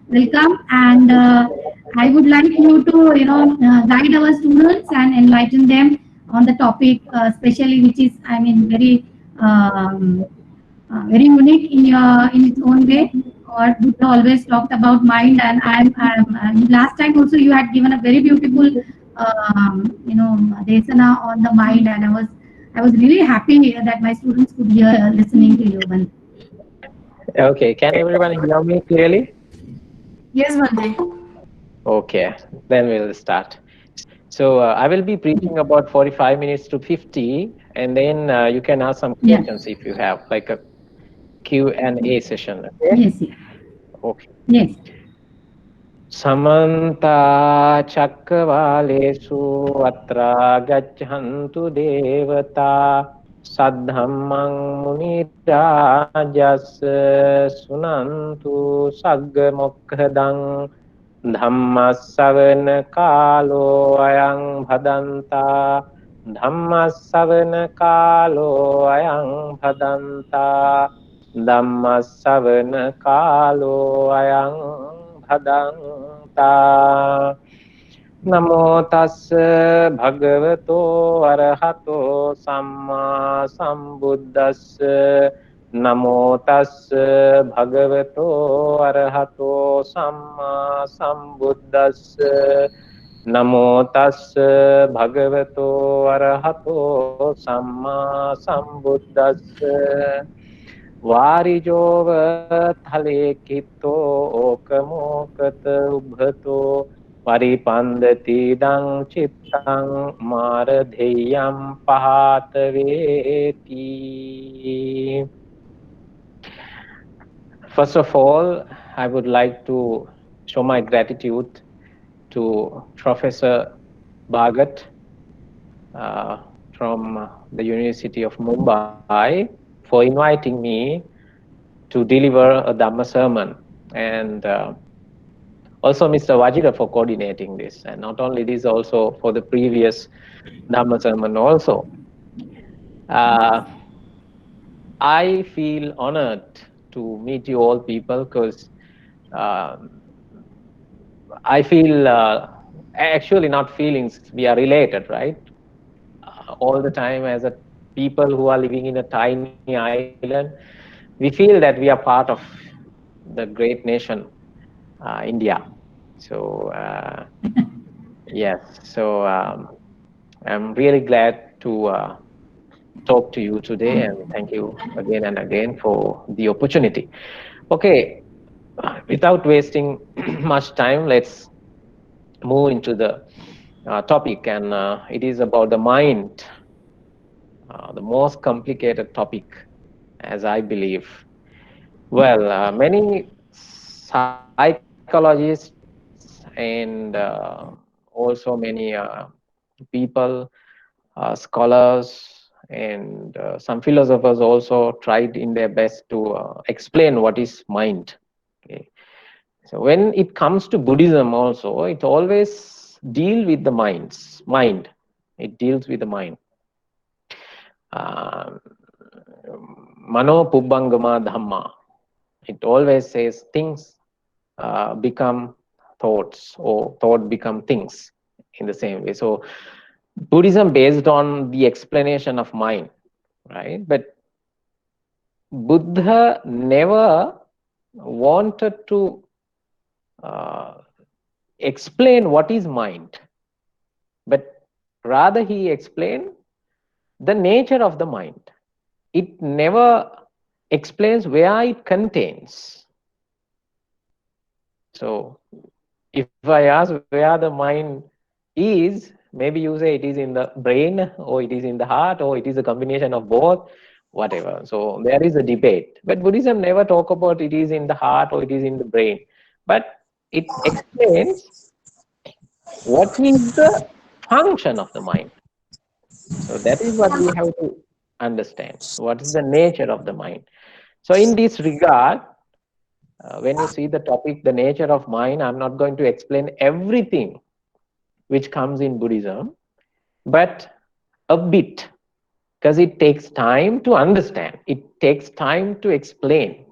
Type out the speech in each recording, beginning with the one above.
welcome. And I would like you to, guide our students and enlighten them on the topic, especially which is, I mean, very unique in its own way. Or Buddha always talked about mind, and last time also you had given a very beautiful, desana on the mind, and I was really happy that my students could hear listening to you. Okay, can everyone hear me clearly? Yes, Vande. Okay, then we'll start. So I will be preaching about 45 minutes to 50, and then you can ask some Yeah. questions if you have, like a Q&A session. Okay? Yes. Yeah. Okay. Yes. Samanta Chakravalesu Atra Gachantu Devata Saddhammang Munirajas Sunantu Saggamokkadang Dhammasavana Kalo Ayang Bhadanta Dhammasavana Kalo Ayang Bhadanta Dhammasavana Kalo Ayang Bhadanta Namo tassa bhagavato arahato samma sambuddhassa Namo tassa bhagavato arahato samma sambuddhassa Namo tassa bhagavato arahato samma sambuddhassa Varijova thale kitto okamokata ubhato Paripandati dang chittang maradheyam pahataveti. First of all, I would like to show my gratitude to Professor Bhagat from the University of Mumbai for inviting me to deliver a Dhamma sermon, and also Mr. Vajira for coordinating this, and not only this, also for the previous Dhamma sermon also. Uh, I feel honored to meet you all people, because uh, I feel, actually not feelings, we are related, right? All the time as a people who are living in a tiny island, we feel that we are part of the great nation, India. So yes, so I'm really glad to talk to you today, and thank you again and again for the opportunity. Okay, without wasting much time, let's move into the topic, and it is about the mind, the most complicated topic, as I believe. Well, many psychologists and also many people, scholars, and some philosophers also tried in their best to explain what is mind. Okay. So when it comes to Buddhism also, it always deal with the mind. It deals with the mind. Um, Mano Pubbangama Dhamma. It always says things become thoughts, or thought become things, in the same way. So Buddhism based on the explanation of mind, right? But Buddha never wanted to uh, explain what is mind, but rather he explained the nature of the mind. It never explains where it contains. So if I ask where the mind is, maybe you say it is in the brain, or it is in the heart, or it is a combination of both, whatever. So there is a debate. But Buddhism never talk about it is in the heart or it is in the brain. But it explains what is the function of the mind. So that is what we have to understand. What is the nature of the mind? So in this regard, when you see the topic, the nature of mind, I'm not going to explain everything which comes in Buddhism, but a bit, because it takes time to understand. It takes time to explain.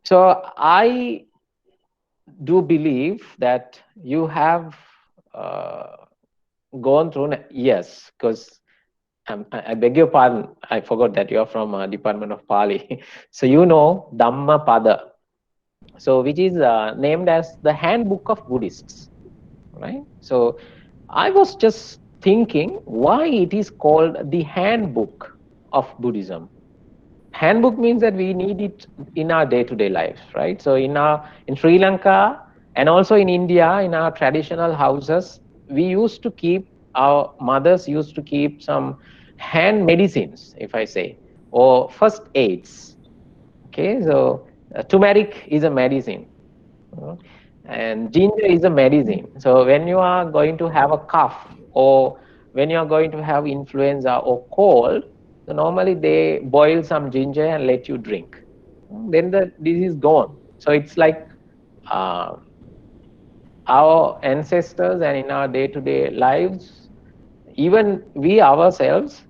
So I do believe that you have uh, gone through, yes, because I beg your pardon, I forgot that you're from Department of Pali. So you know Dhammapada, so which is named as the handbook of Buddhists, right? So I was just thinking why it is called the handbook of Buddhism. Handbook means that we need it in our day-to-day lives, right? So in Sri Lanka and also in India, in our traditional houses, we used to keep, our mothers used to keep some hand medicines, if I say, or first aids. Okay, so turmeric is a medicine, uh, and ginger is a medicine. So when you are going to have a cough, or when you are going to have influenza or cold, so normally they boil some ginger and let you drink. Then the disease is gone. So it's like uh, our ancestors and in our day-to-day lives, even we ourselves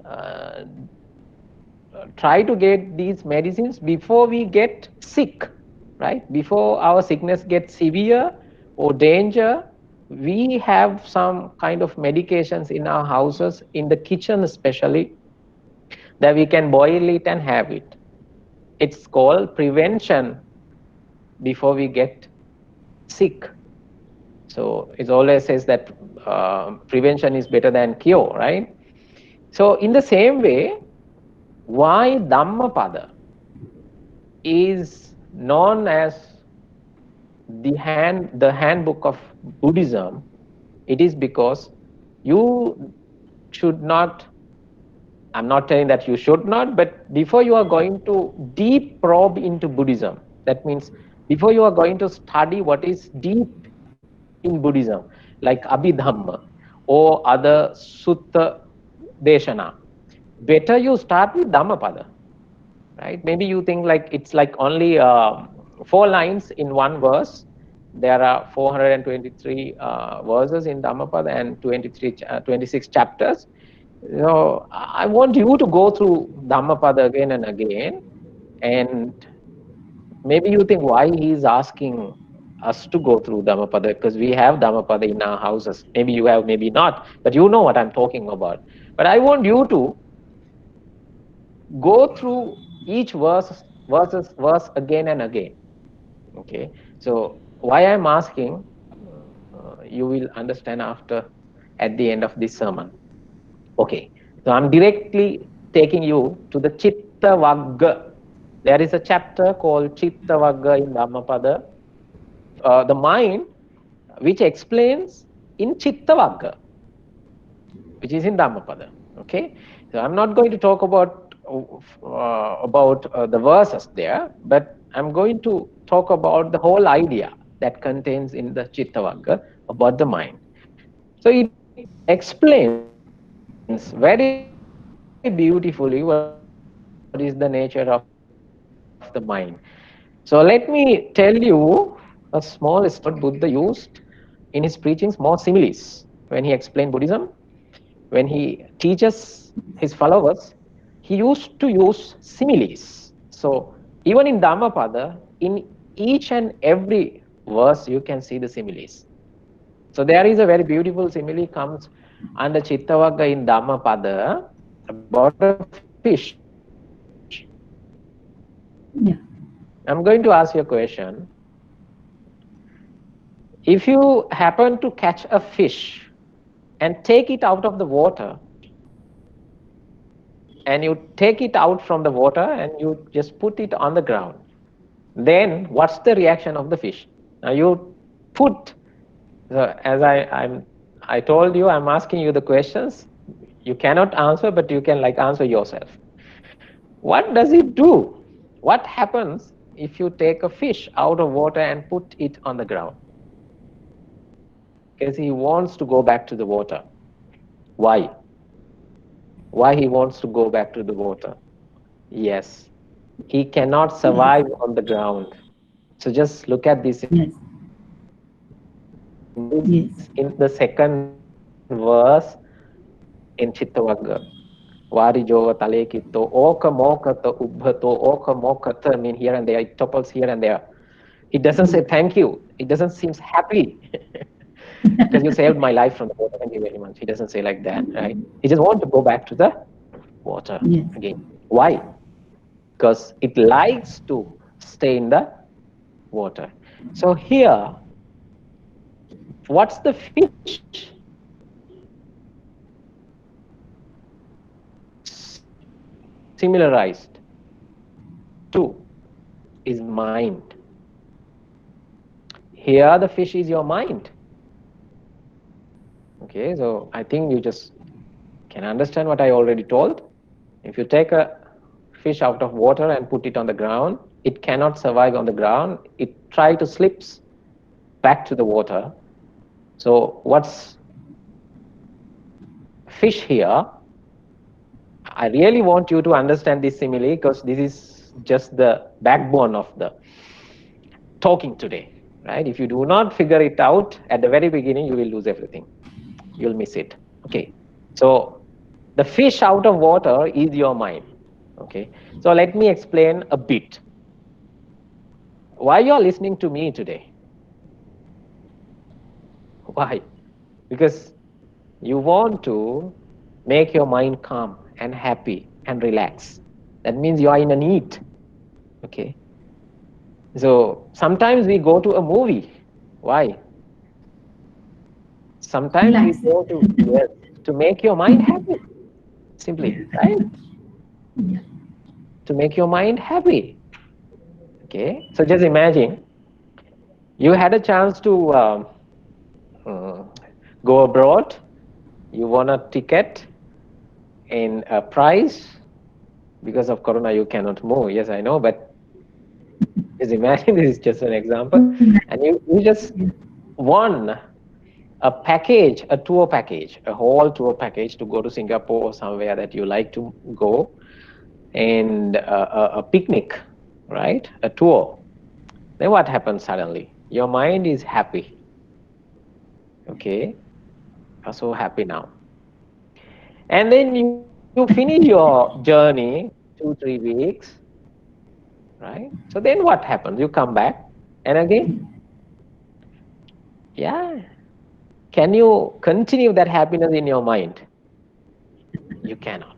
uh, try to get these medicines before we get sick, right? Before our sickness gets severe or danger, we have some kind of medications in our houses, in the kitchen especially, that we can boil it and have it. It's called prevention before we get sick. So it always says that prevention is better than cure, right? So in the same way, why Dhammapada is known as the handbook of Buddhism, it is because you should not, I'm not telling that you should not, but before you are going to deep probe into Buddhism, that means before you are going to study what is deep in Buddhism, like Abhidhamma or other Sutta Deshana, better you start with Dhammapada, right? Maybe you think like it's like only 4 lines in one verse. There are 423 verses in Dhammapada and 26 chapters. You know, I want you to go through Dhammapada again and again. And maybe you think why he is asking us to go through Dhammapada, because we have Dhammapada in our houses. Maybe you have, maybe not, but you know what I'm talking about. But I want you to go through each verse again and again. Okay, so why I'm asking, you will understand after, at the end of this sermon. Okay, so I'm directly taking you to the Chitta Vagga. There is a chapter called Chitta Vagga in Dhammapada, the mind, which explains in Chitta Vagga, which is in Dhammapada. Okay, so I'm not going to talk about the verses there, but I'm going to talk about the whole idea that contains in the Chittavagga about the mind. So it explains very beautifully what is the nature of the mind. So let me tell you a small story about Buddha used in his preachings more similes when he explained Buddhism, when he teaches his followers. He used to use similes. So even in Dhammapada, in each and every verse, you can see the similes. So there is a very beautiful simile comes under Chittavagga in Dhammapada about a fish. I'm going to ask you a question. If you happen to catch a fish and take it out of the water, and you take it out from the water and you just put it on the ground, then what's the reaction of the fish? Now you put, so as I told you, I'm asking you the questions. You cannot answer, but you can like answer yourself. What does it do? What happens if you take a fish out of water and put it on the ground? Because he wants to go back to the water. Why? Why he wants to go back to the water? Yes, he cannot Yes. survive on the ground. So just look at this in the Yes. second verse in Yes. Chittavagga. Varijova talekito, oka mokata ubbhato, oka mokata, mean here and there, it topples here and there. It doesn't say thank you. It doesn't seem happy because you saved my life from the water. Thank you very much. He doesn't say like that, right? He just wants to go back to the water Yes. again. Why? Because it likes to stay in the water. So here, what's the fish similarized to is mind. Here, the fish is your mind. Okay, so I think you just can understand what I already told. If you take a fish out of water and put it on the ground, it cannot survive on the ground. It try to slips back to the water. So what's fish here? I really want you to understand this simile because this is just the backbone of the talking today, right? If you do not figure it out at the very beginning, you will lose everything. You'll miss it. Okay. So the fish out of water is your mind. Okay. So let me explain a bit. Why you're listening to me today? Why? Because you want to make your mind calm and happy and relax. That means you are in a need. Okay. So sometimes we go to a movie. Why? Sometimes we Relax. go to, yes, to make your mind happy. Simply, right? Yeah. To make your mind happy. Okay. So just imagine you had a chance to uh, go abroad. You won a ticket in a price. Because of corona you cannot move, yes I know, but just imagine this is just an example, and you just won a package, a tour package, a whole tour package to go to Singapore or somewhere that you like to go, and a picnic, right, a tour. Then what happens suddenly? Your mind is happy. Okay, you're so happy now, and then you finish your journey 2 3 weeks, right? So then what happens? You come back, and again, yeah, can you continue that happiness in your mind? You cannot.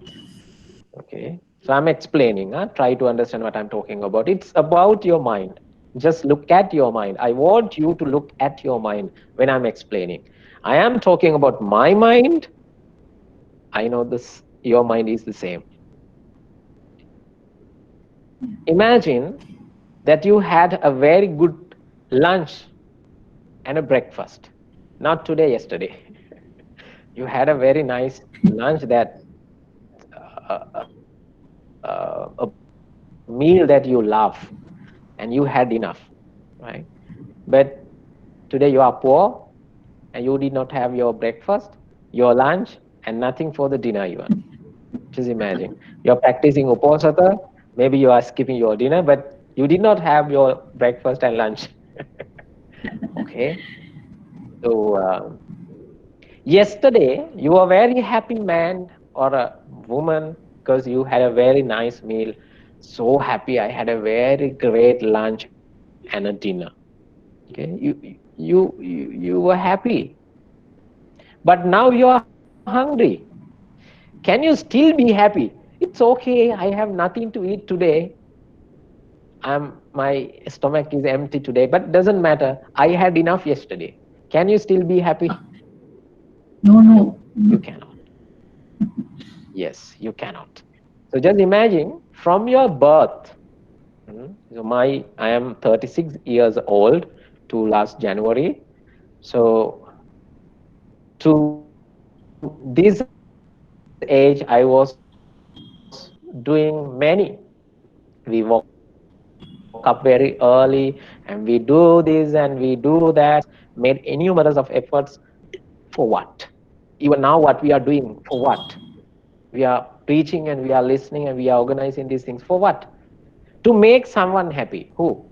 Okay, so I'm explaining, try to understand what I'm talking about. It's about your mind. Just look at your mind. I want you to look at your mind when I'm explaining. I am talking about my mind. I know this, your mind is the same. Imagine that you had a very good lunch and a breakfast. Not today, yesterday. You had a very nice lunch, that a meal that you love, and you had enough, right? But today you are poor and you did not have your breakfast, your lunch, and nothing for the dinner even. Just imagine. You're practicing Uposatha, maybe you are skipping your dinner, but you did not have your breakfast and lunch. Okay. So, yesterday, you were a very happy man or a woman because you had a very nice meal. So happy, I had a very great lunch and a dinner. Okay, you were happy, but now you are hungry. Can you still be happy? It's okay. I have nothing to eat today. My stomach is empty today, but doesn't matter. I had enough yesterday. Can you still be happy? No, No, no. you cannot. Yes, you cannot. So just imagine from your birth. So I am 36 years old to last January. So to this age, I was doing many. We woke up very early and we do this and we do that, made innumerous of efforts. For what? Even now, what we are doing, for what? We are preaching and we are listening and we are organizing these things for what? To make someone happy. Who?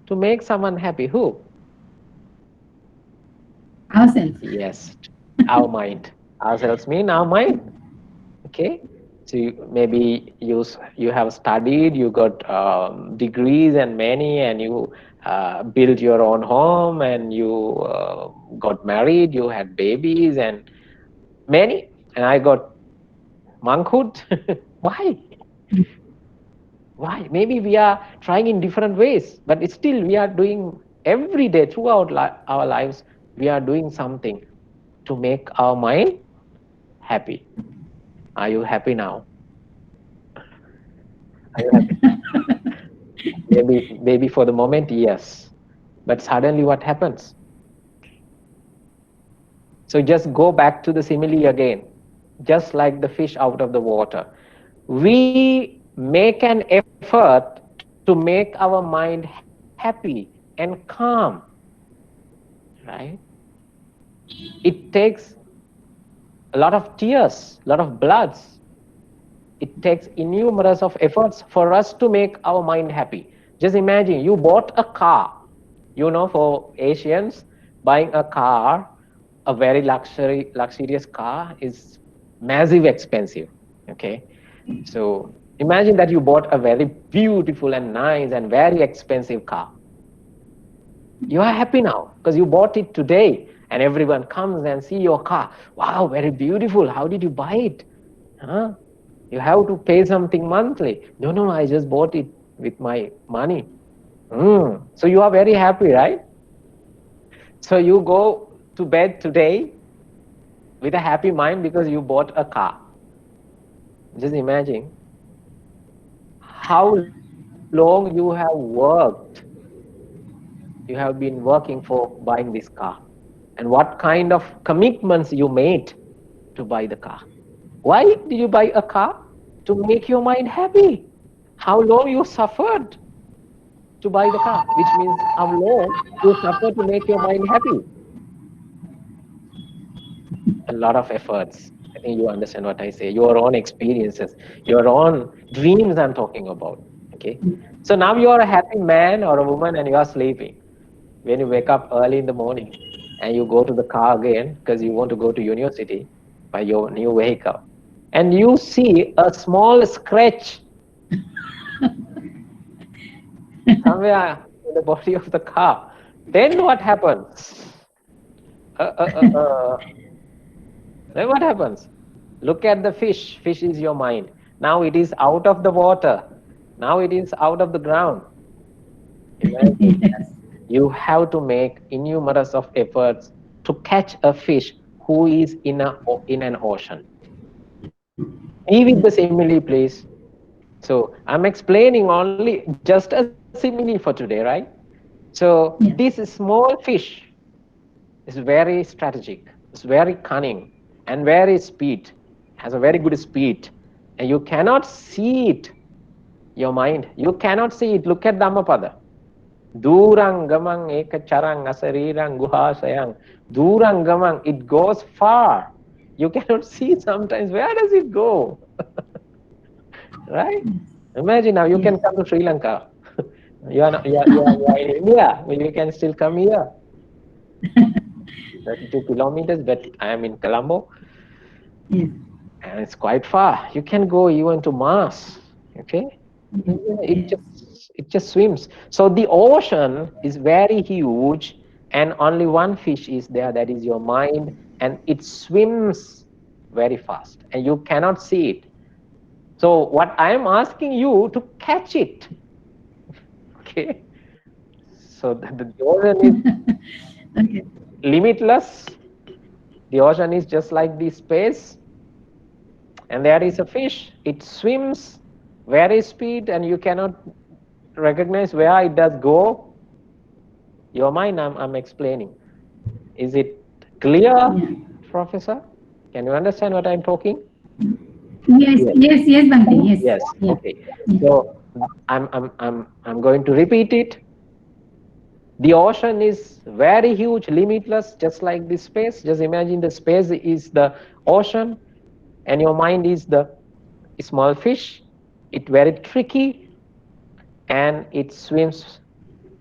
To make someone happy. Who? Ourselves. Yes, our mind. Ourselves mean our mind. Okay. So you have studied, you got degrees and many, and you built your own home, and you got married, you had babies and many, and I got monkhood. Why? Why? Maybe we are trying in different ways, but still we are doing every day throughout our lives. We are doing something to make our mind happy. Are you happy now? Are you happy? Maybe for the moment, yes. But suddenly what happens? So just go back to the simile again, just like the fish out of the water. We make an effort to make our mind happy and calm, right? It takes a lot of tears, a lot of bloods. It takes innumerous of efforts for us to make our mind happy. Just imagine you bought a car. You know, for Asians, buying a car, a very luxurious car is massive expensive. Okay, so imagine that you bought a very beautiful and nice and very expensive car. You are happy now because you bought it today, and everyone comes and see your car. Wow, very beautiful. How did you buy it? Huh? You have to pay something monthly. No, no, I just bought it with my money. So you are very happy, right? So you go to bed today with a happy mind because you bought a car. Just imagine how long you have worked. You have been working for buying this car, and what kind of commitments you made to buy the car. Why did you buy a car? To make your mind happy. How long you suffered to buy the car, which means how long you suffer to make your mind happy. A lot of efforts. I think you understand what I say. Your own experiences, your own dreams I'm talking about. Okay. So now you are a happy man or a woman and you are sleeping. When you wake up early in the morning and you go to the car again because you want to go to university by your new vehicle, and you see a small scratch somewhere in the body of the car, then what happens? Uh, uh, uh, uh, then what happens? Look at the fish. Fish is your mind. Now it is out of the water. Now it is out of the ground. Imagine that. Yes. You have to make innumerous of efforts to catch a fish who is in an ocean. Be with the simile, please. So I'm explaining only just a simile for today, right? So this Yes. small fish is very strategic, it's very cunning and very speed, has a very good speed, and you cannot see it. Your mind, you cannot see it. Look at Dhammapada. Durang gamang ekacharang asarirang guhasayang. Durang gamang, it goes far. You cannot see sometimes. Where does it go? Right? Imagine now you Yes. can come to Sri Lanka. You are in India, but you can still come here. 32 kilometers, but I am in Colombo, Yes. and it's quite far. You can go even to Mars. Okay, it Yes. just swims. So the ocean is very huge, and only one fish is there. That is your mind, and it swims very fast, and you cannot see it. So what I am asking you to catch it. Okay, so the ocean is Okay. limitless. The ocean is just like the space, and there is a fish. It swims very speed, and you cannot recognize where it does go. Your mind, I'm explaining. Is it clear, Yeah. Professor? Can you understand what I'm talking? Yes. Yes. Yes. Yes, Bante. Yes. Yes. Yeah. Okay. Yeah. So I'm going to repeat it. The ocean is very huge, limitless, just like this space. Just imagine the space is the ocean, and your mind is the small fish. It's very tricky, and it swims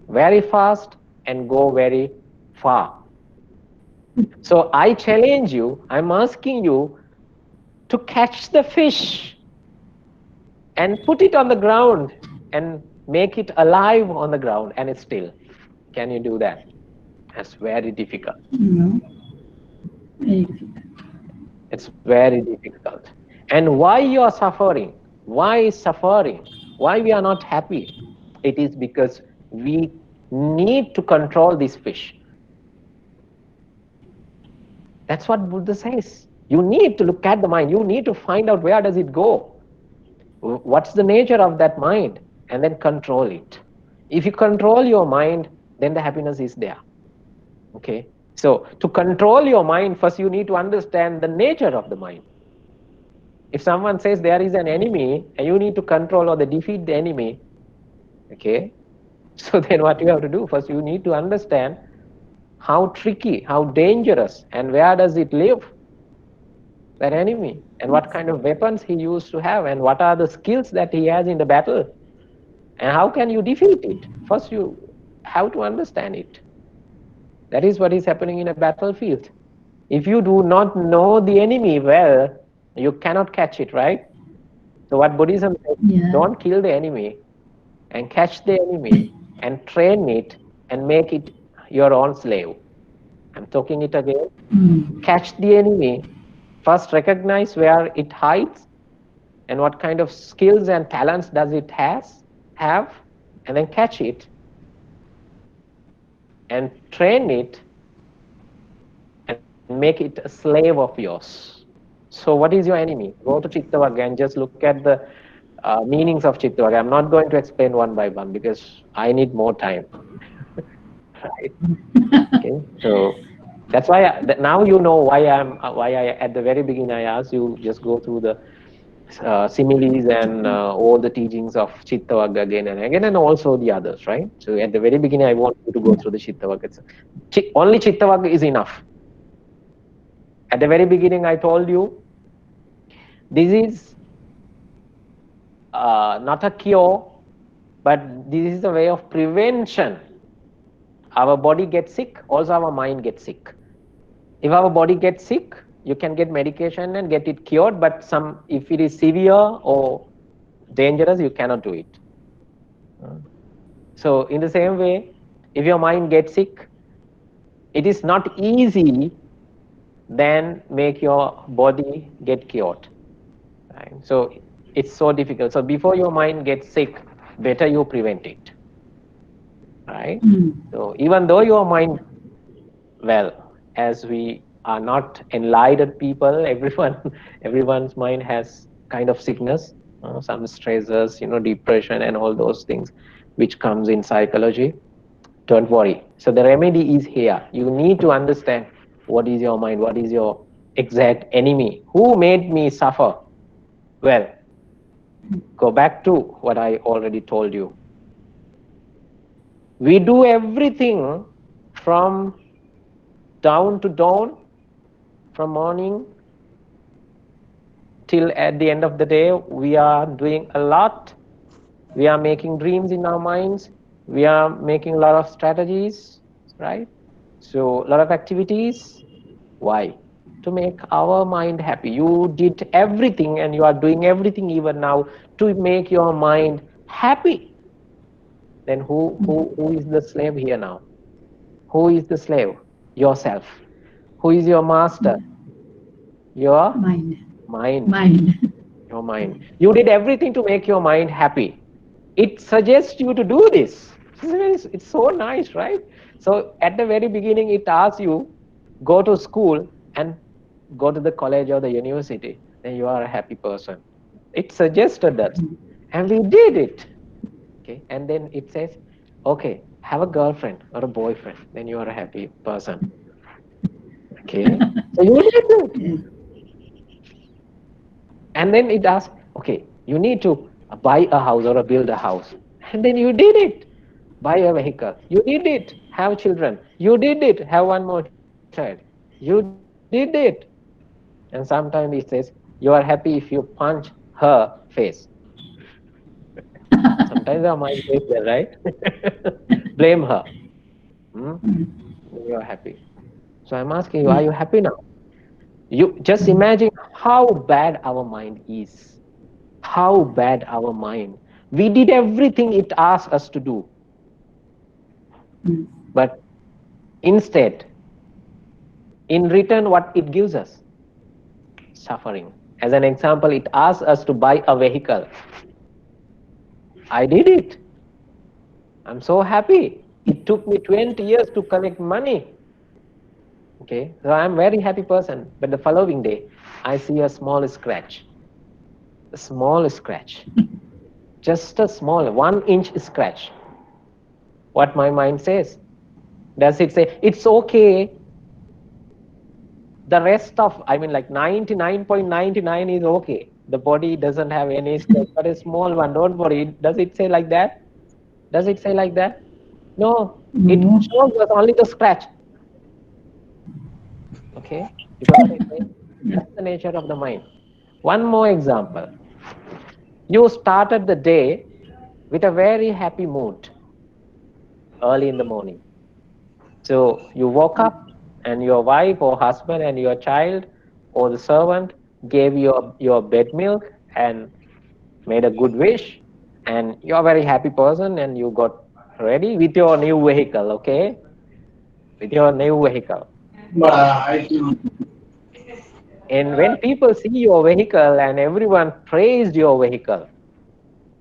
very fast and go very far. So I challenge you, I'm asking you to catch the fish. and put it on the ground and make it alive on the ground and it's still. Can you do that? That's very difficult. No, very difficult. It's very difficult. And why you are suffering? Why is suffering? Why we are not happy? It is because we need to control this fish. That's what Buddha says. You need to look at the mind. You need to find out where does it go. What's the nature of that mind? And then control it. If you control your mind, then the happiness is there. Okay. So to control your mind, first you need to understand the nature of the mind. If someone says there is an enemy and you need to control or defeat the enemy, okay, so then what you have to do? First you need to understand how tricky, how dangerous, and where does it live, that enemy, and what kind of weapons he used to have, and what are the skills that he has in the battle, and how can you defeat it? First you have to understand it. That is what is happening in a battlefield. If you do not know the enemy well, you cannot catch it, right? So what Buddhism says, Yeah. don't kill the enemy and catch the enemy and train it and make it your own slave. I'm talking it again. Mm. Catch the enemy. First recognize where it hides and what kind of skills and talents does it have, and then catch it and train it and make it a slave of yours. So what is your enemy? Go to Chittavagga and just look at the meanings of Chittavagga. I'm not going to explain one by one because I need more time. Right? Okay. So that's why now you know why I at the very beginning I asked you just go through the similes and all the teachings of Chittavagga again and again, and also the others, right? So at the very beginning, I want you to go through the Chittavagga. Only Chittavagga is enough. At the very beginning, I told you this is not a cure, but this is a way of prevention. Our body gets sick, also our mind gets sick. If our body gets sick, you can get medication and get it cured, but if it is severe or dangerous, you cannot do it. So in the same way, if your mind gets sick, it is not easy then make your body get cured. Right? So it's so difficult. So before your mind gets sick, better you prevent it. Right? Mm. So even though your mind, well, as we are not enlightened people, everyone's mind has kind of sickness, some stresses, depression and all those things which comes in psychology. Don't worry. So the remedy is here. You need to understand what is your mind, what is your exact enemy, who made me suffer. Well, go back to what I already told you. We do everything from dawn to dawn, from morning till at the end of the day. We are doing a lot. We are making dreams in our minds. We are making a lot of strategies, right? So a lot of activities. Why? To make our mind happy. You did everything and you are doing everything even now to make your mind happy. Then who is the slave here now? Who is the slave? Yourself. Who is your master? Your Mind. mind. Mind. Your mind. You did everything to make your mind happy. It suggests you to do this. It's so nice, right? So at the very beginning, it asks you, go to school and go to the college or the university, then you are a happy person. It suggested that. And we did it. Okay. And then it says, okay, have a girlfriend or a boyfriend, then you are a happy person. Okay. So you did it. Yes. And then it asks, okay, you need to buy a house or build a house. And then you did it. Buy a vehicle. You did it. Have children. You did it. Have one more child. You did it. And sometimes it says, you are happy if you punch her face. Sometimes our mind says that, right? Blame her. Hmm? You are happy. So I'm asking you, are you happy now? You just imagine how bad our mind is. How bad our mind. We did everything it asked us to do, Mm. but instead, in return, what it gives us? Suffering. As an example, it asks us to buy a vehicle. I did it. I'm so happy. It took me 20 years to collect money. Okay, so I'm very happy person. But the following day, I see a small scratch. A small scratch. Just a small 1 inch scratch. What my mind says? Does it say it's okay? The rest of, I mean, like 99.99 is okay. The body doesn't have any scratch, but a small one, don't worry. Does it say like that? Does it say like that? No, it No. shows us only the scratch. Okay, you got what I say? Yeah. That's the nature of the mind. One more example. You started the day with a very happy mood early in the morning. So you woke up and your wife or husband and your child or the servant gave your bed milk and made a good wish, and you're a very happy person and you got ready with your new vehicle, okay? With your new vehicle. And when people see your vehicle and everyone praised your vehicle,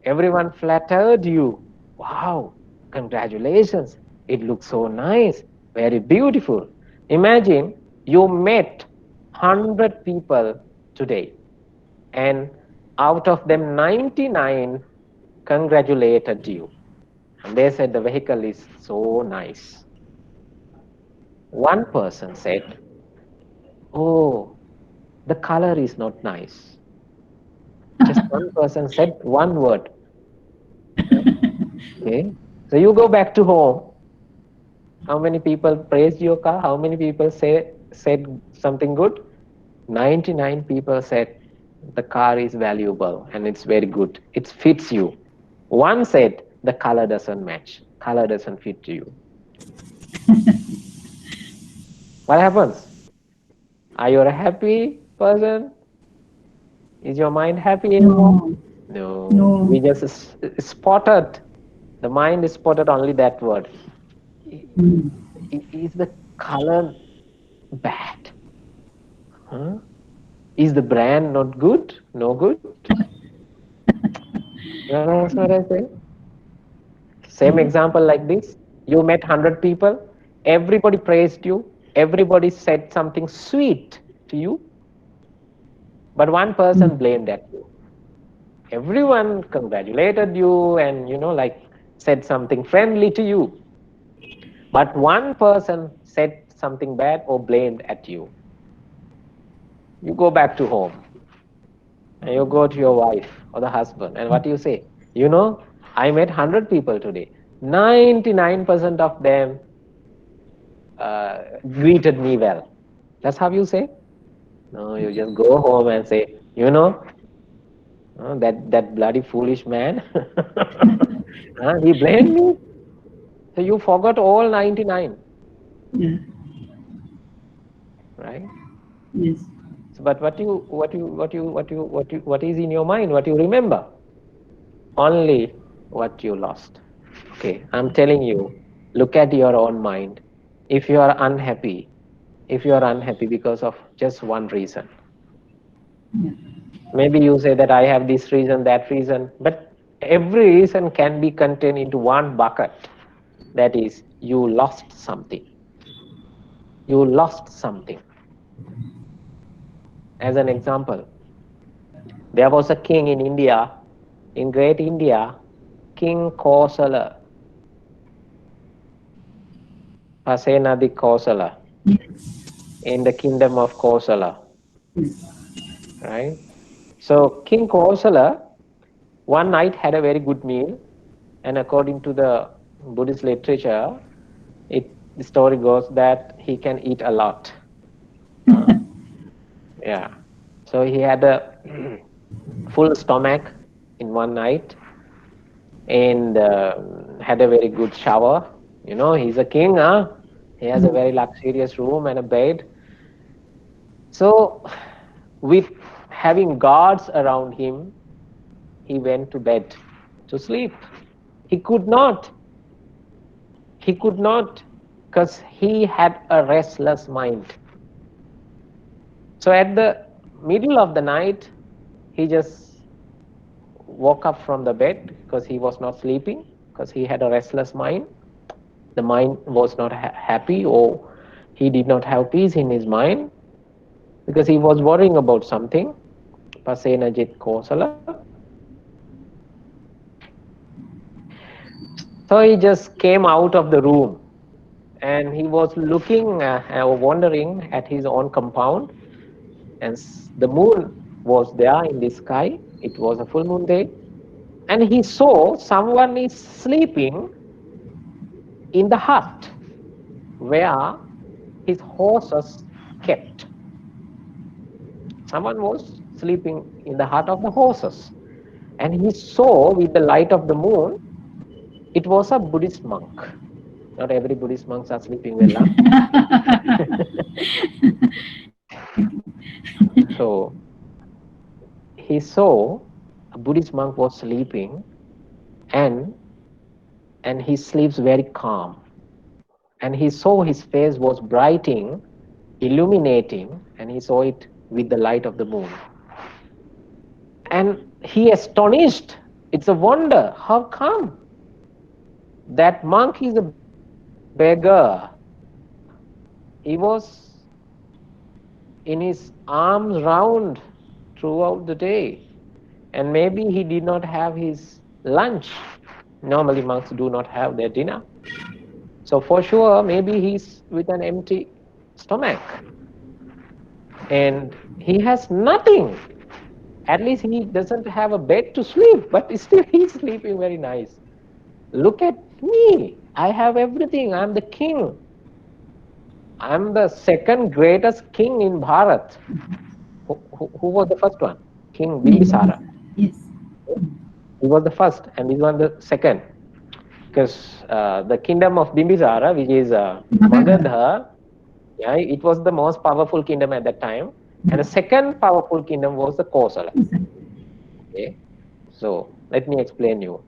everyone flattered you. Wow, congratulations. It looks so nice, very beautiful. Imagine you met 100 people today, and out of them, 99 congratulated you. And they said the vehicle is so nice. One person said, oh, the color is not nice. Just one person said one word. Okay. So you go back to home. How many people praised your car? How many people said something good? 99 people said the car is valuable and it's very good. It fits you. One said the color doesn't match. Color doesn't fit you. What happens? Are you a happy person? Is your mind happy anymore? No. No. No. We just spotted. The mind spotted only that word. Mm. Is the color bad? Huh? Is the brand not good? No good? You understand what I say? Same Yes. example like this. You met 100 people. Everybody praised you. Everybody said something sweet to you. But one person Mm. blamed at you. Everyone congratulated you and, like said something friendly to you. But one person said something bad or blamed at you. You go back to home and you go to your wife or the husband, and what do you say? I met 100 people today. 99% of them greeted me well. That's how you say? No, you just go home and say, that bloody foolish man, he blamed me. So you forgot all 99, Yeah. right? Yes. So, but what is in your mind? What you remember? Only what you lost. Okay, I'm telling you, look at your own mind. If you are unhappy, because of just one reason, Yeah. maybe you say that I have this reason, that reason, but every reason can be contained into one bucket. That is, you lost something. You lost something. As an example, there was a king in India, in great India, King Kosala, Pasenadi Kosala, in the kingdom of Kosala, right? So King Kosala one night had a very good meal, and according to the Buddhist literature, the story goes that he can eat a lot. Uh, yeah. So he had a full stomach in one night and had a very good shower. He's a king, huh? He has a Mm. very luxurious room and a bed. So, with having guards around him, he went to bed to sleep. He could not. He could not, because he had a restless mind. So at the middle of the night, he just woke up from the bed because he was not sleeping, because he had a restless mind. The mind was not happy, or he did not have peace in his mind because he was worrying about something. Pasena Jit Kosala. So he just came out of the room, and he was looking or wondering at his own compound, and the moon was there in the sky. It was a full moon day, and he saw someone is sleeping in the hut where his horses kept. Someone was sleeping in the hut of the horses, and he saw with the light of the moon it was a Buddhist monk. Not every Buddhist monks are sleeping well, huh? So he saw a Buddhist monk was sleeping, and he sleeps very calm, and he saw his face was brightening, illuminating, and he saw it with the light of the moon. And he astonished. It's a wonder. How come? That monk is a beggar. He was in his arms round throughout the day. And maybe he did not have his lunch. Normally monks do not have their dinner. So for sure, maybe he's with an empty stomach. And he has nothing. At least he doesn't have a bed to sleep, but still he's sleeping very nice. Look at me. I have everything. I'm the king. I'm the second greatest king in Bharat. Who was the first one? King Bimbisara. Yes. He was the first, and he was the second. Because the kingdom of Bimbisara, which is Magadha, yeah, it was the most powerful kingdom at that time. And the second powerful kingdom was the Kosala. Okay, so let me explain you.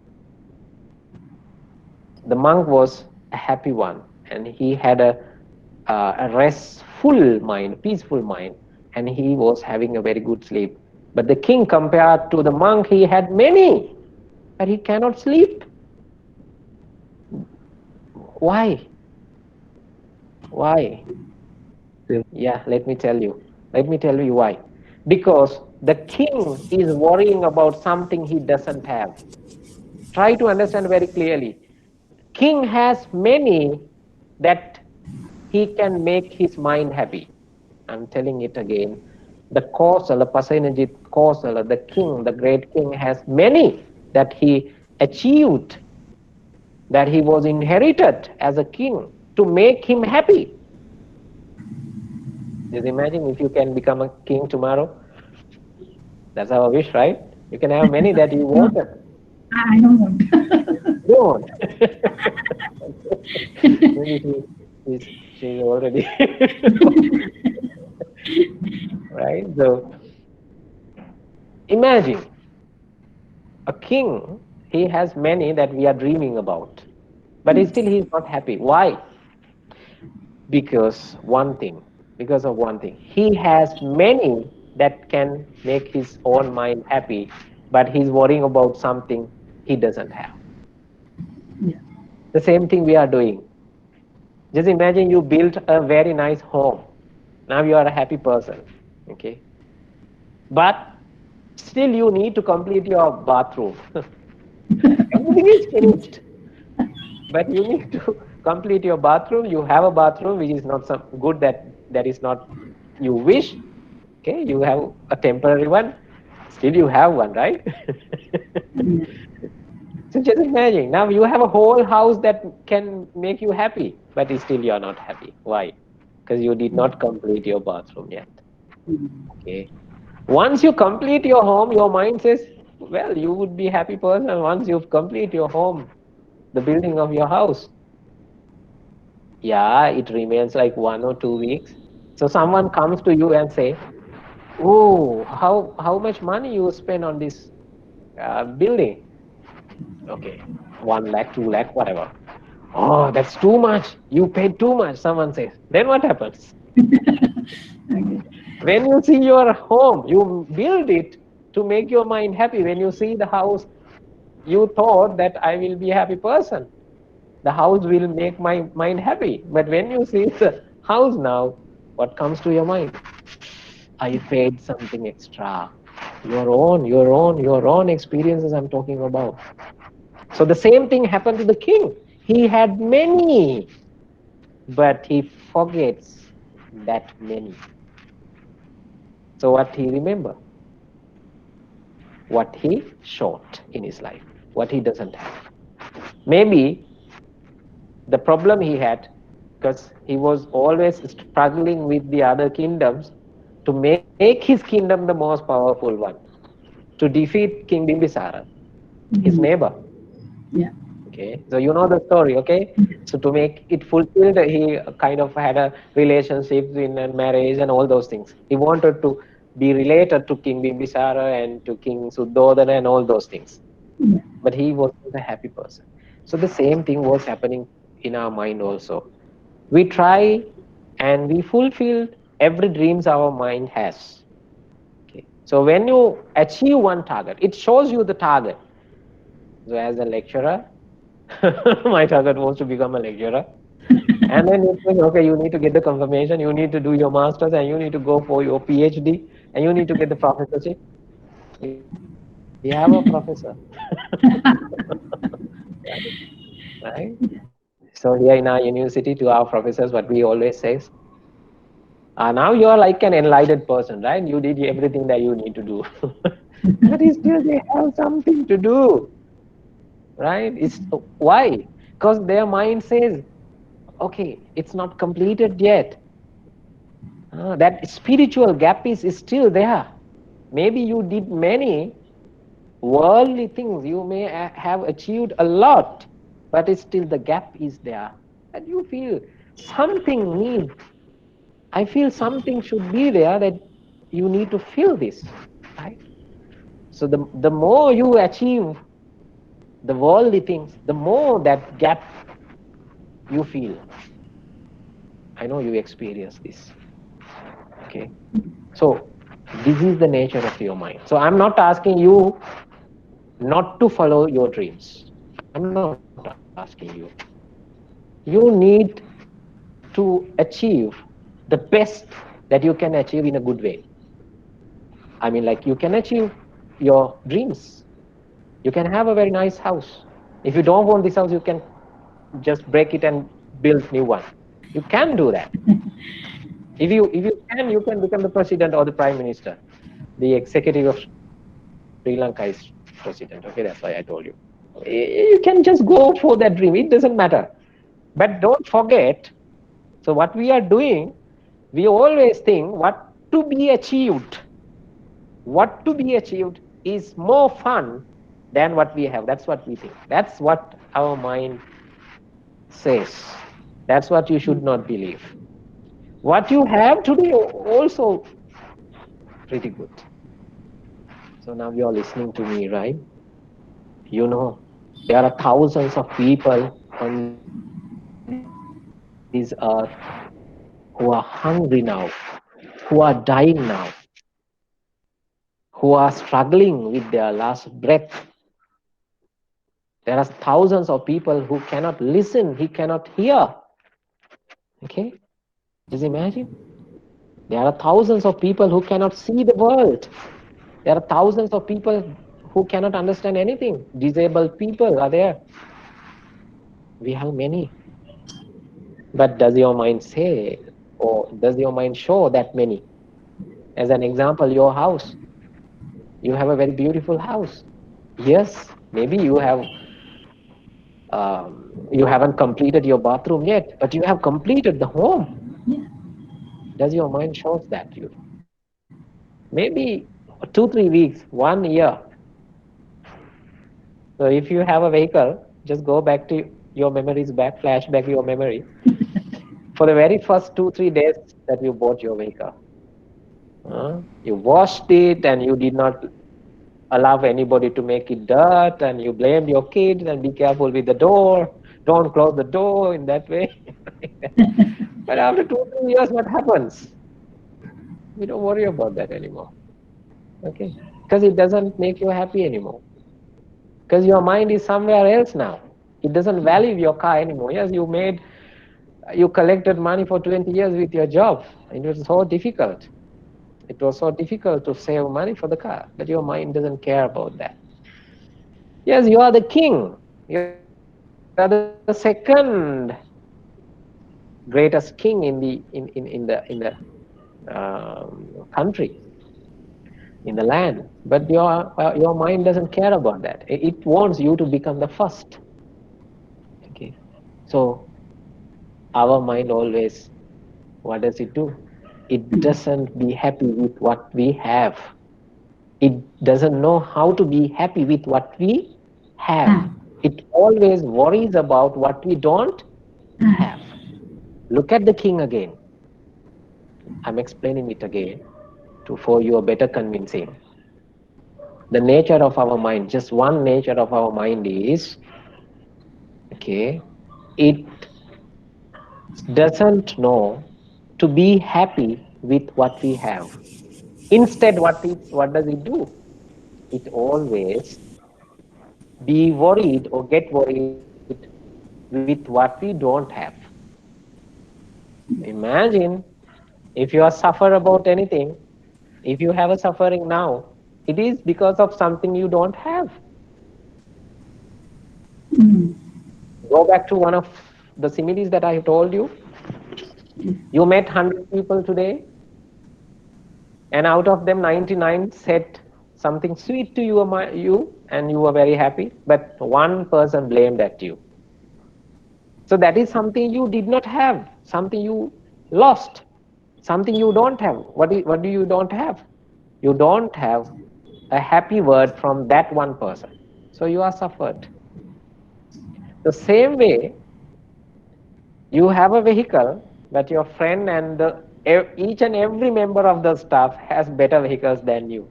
The monk was a happy one, and he had a restful mind, peaceful mind, and he was having a very good sleep. But the king, compared to the monk, he had many, but he cannot sleep. Why? Why? Yeah, let me tell you. Let me tell you why. Because the king is worrying about something he doesn't have. Try to understand very clearly. King has many that he can make his mind happy. I'm telling it again. The Kosala, Pasenajit Kosala, the king, the great king, has many that he achieved, that he was inherited as a king to make him happy. Just imagine if you can become a king tomorrow. That's our wish, right? You can have many that you No, wanted. I don't want. You want. Maybe she's already right. So imagine a king. He has many that we are dreaming about, but still he is not happy. Why? Because one thing. Because of one thing. He has many that can make his own mind happy, but he's worrying about something he doesn't have. Yeah. The same thing we are doing. Just imagine you built a very nice home. Now you are a happy person. Okay. But still you need to complete your bathroom. Everything is finished. But you need to complete your bathroom. You have a bathroom which is not some good, that is not you wish. Okay, you have a temporary one. Still you have one, right? Yeah. So just imagine, now you have a whole house that can make you happy, but still you are not happy. Why? Because you did not complete your bathroom yet. Okay. Once you complete your home, your mind says, well, you would be a happy person once you complete your home, the building of your house. Yeah, it remains like 1 or 2 weeks. So someone comes to you and say, oh, how much money you spend on this building. Okay, 1 lakh, 2 lakh, whatever. Oh, that's too much. You paid too much, someone says. Then what happens? Okay. When you see your home, you build it to make your mind happy. When you see the house, you thought that I will be a happy person. The house will make my mind happy. But when you see the house now, what comes to your mind? I paid something extra. Your own experiences I'm talking about. So the same thing happened to the king. He had many, but he forgets that many. So what he remember? What he short in his life, what he doesn't have. Maybe the problem he had, because he was always struggling with the other kingdoms to make his kingdom the most powerful one, to defeat King Bimbisara, his Mhm. neighbor. Yeah. Okay, so you know the story. Okay, so to make it fulfilled, he kind of had a relationship in a marriage and all those things. He wanted to be related to King Bimbisara and to King Suddhodana and all those things, Yeah. but he wasn't a happy person. So the same thing was happening in our mind also. We try and we fulfill every dreams our mind has. Okay, so when you achieve one target, it shows you the target. So as a lecturer, my target was to become a lecturer. And then you think, okay, you need to get the confirmation, you need to do your master's, and you need to go for your PhD, and you need to get the professorship. We have a professor, right? So here in our university, to our professors, what we always say, now you are like an enlightened person, right? You did everything that you need to do. But still they have something to do, right? It's why? Because their mind says, okay, it's not completed yet. That spiritual gap is still there. Maybe you did many worldly things, you may have achieved a lot, but it's still the gap is there. And you feel something need. I feel something should be there that you need to feel this, right? So the more you achieve the worldly things, the more that gap you feel. I know you experience this. Okay. So this is the nature of your mind. So I'm not asking you not to follow your dreams. I'm not asking you. You need to achieve the best that you can achieve in a good way. I mean, like you can achieve your dreams. You can have a very nice house. If you don't want this house, you can just break it and build new one. You can do that. If you can, you can become the president or the prime minister. The executive of Sri Lanka is president. Okay, that's why I told you. You can just go for that dream. It doesn't matter. But don't forget. So what we are doing, we always think what to be achieved. What to be achieved is more fun than what we have. That's what we think. That's what our mind says. That's what you should not believe. What you have today also pretty good. So now you are listening to me, right? You know, there are thousands of people on this earth who are hungry now, who are dying now, who are struggling with their last breath. There are thousands of people who cannot listen, he cannot hear. Okay? Just imagine. There are thousands of people who cannot see the world. There are thousands of people who cannot understand anything. Disabled people are there. We have many. But does your mind say, or does your mind show that many? As an example, your house. You have a very beautiful house. Yes, maybe you haven't completed your bathroom yet, but you have completed the home. Yeah. Does your mind shows that you? Maybe 2 3 weeks, 1 year. So if you have a vehicle, just go back to your memories back, flashback your memory for the very first 2 3 days that you bought your vehicle. You washed it and you did not allow anybody to make it dirt, and you blame your kids and be careful with the door. Don't close the door in that way. But after 2 3 years, what happens? We don't worry about that anymore. Okay, because it doesn't make you happy anymore. Because your mind is somewhere else now. It doesn't value your car anymore. Yes, you collected money for 20 years with your job. It was so difficult. It was so difficult to save money for the car, but your mind doesn't care about that. Yes, you are the king. You are the second greatest king in the country, in the land. But your mind doesn't care about that. It wants you to become the first. Okay, so our mind always, what does it do? It doesn't be happy with what we have. It doesn't know how to be happy with what we have. Ah, It always worries about what we don't have. Look at the king again. I'm explaining it again to for your better convincing. The nature of our mind, just one nature of our mind is, okay, it doesn't know to be happy with what we have. Instead, what does it do? It always be worried or get worried with what we don't have. Imagine if you are suffer about anything, if you have a suffering now, it is because of something you don't have. Go back to one of the similes that I told you. You met 100 people today, and out of them 99 said something sweet to you and you were very happy, but one person blamed at you. So that is something you did not have, something you lost, something you don't have. What do you don't have? You don't have a happy word from that one person. So you are suffered. The same way, you have a vehicle, but your friend and each and every member of the staff has better vehicles than you.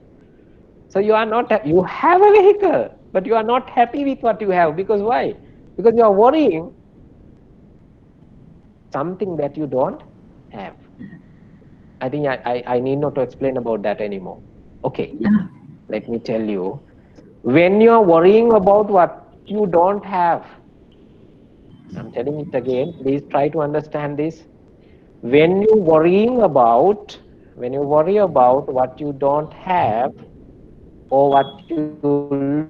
So you are not, you have a vehicle, but you are not happy with what you have. Because why? Because you are worrying something that you don't have. I think I need not to explain about that anymore. Okay, yeah, let me tell you. When you are worrying about what you don't have, I'm telling it again, please try to understand this. When you worrying about, when you worry about what you don't have or what you lose,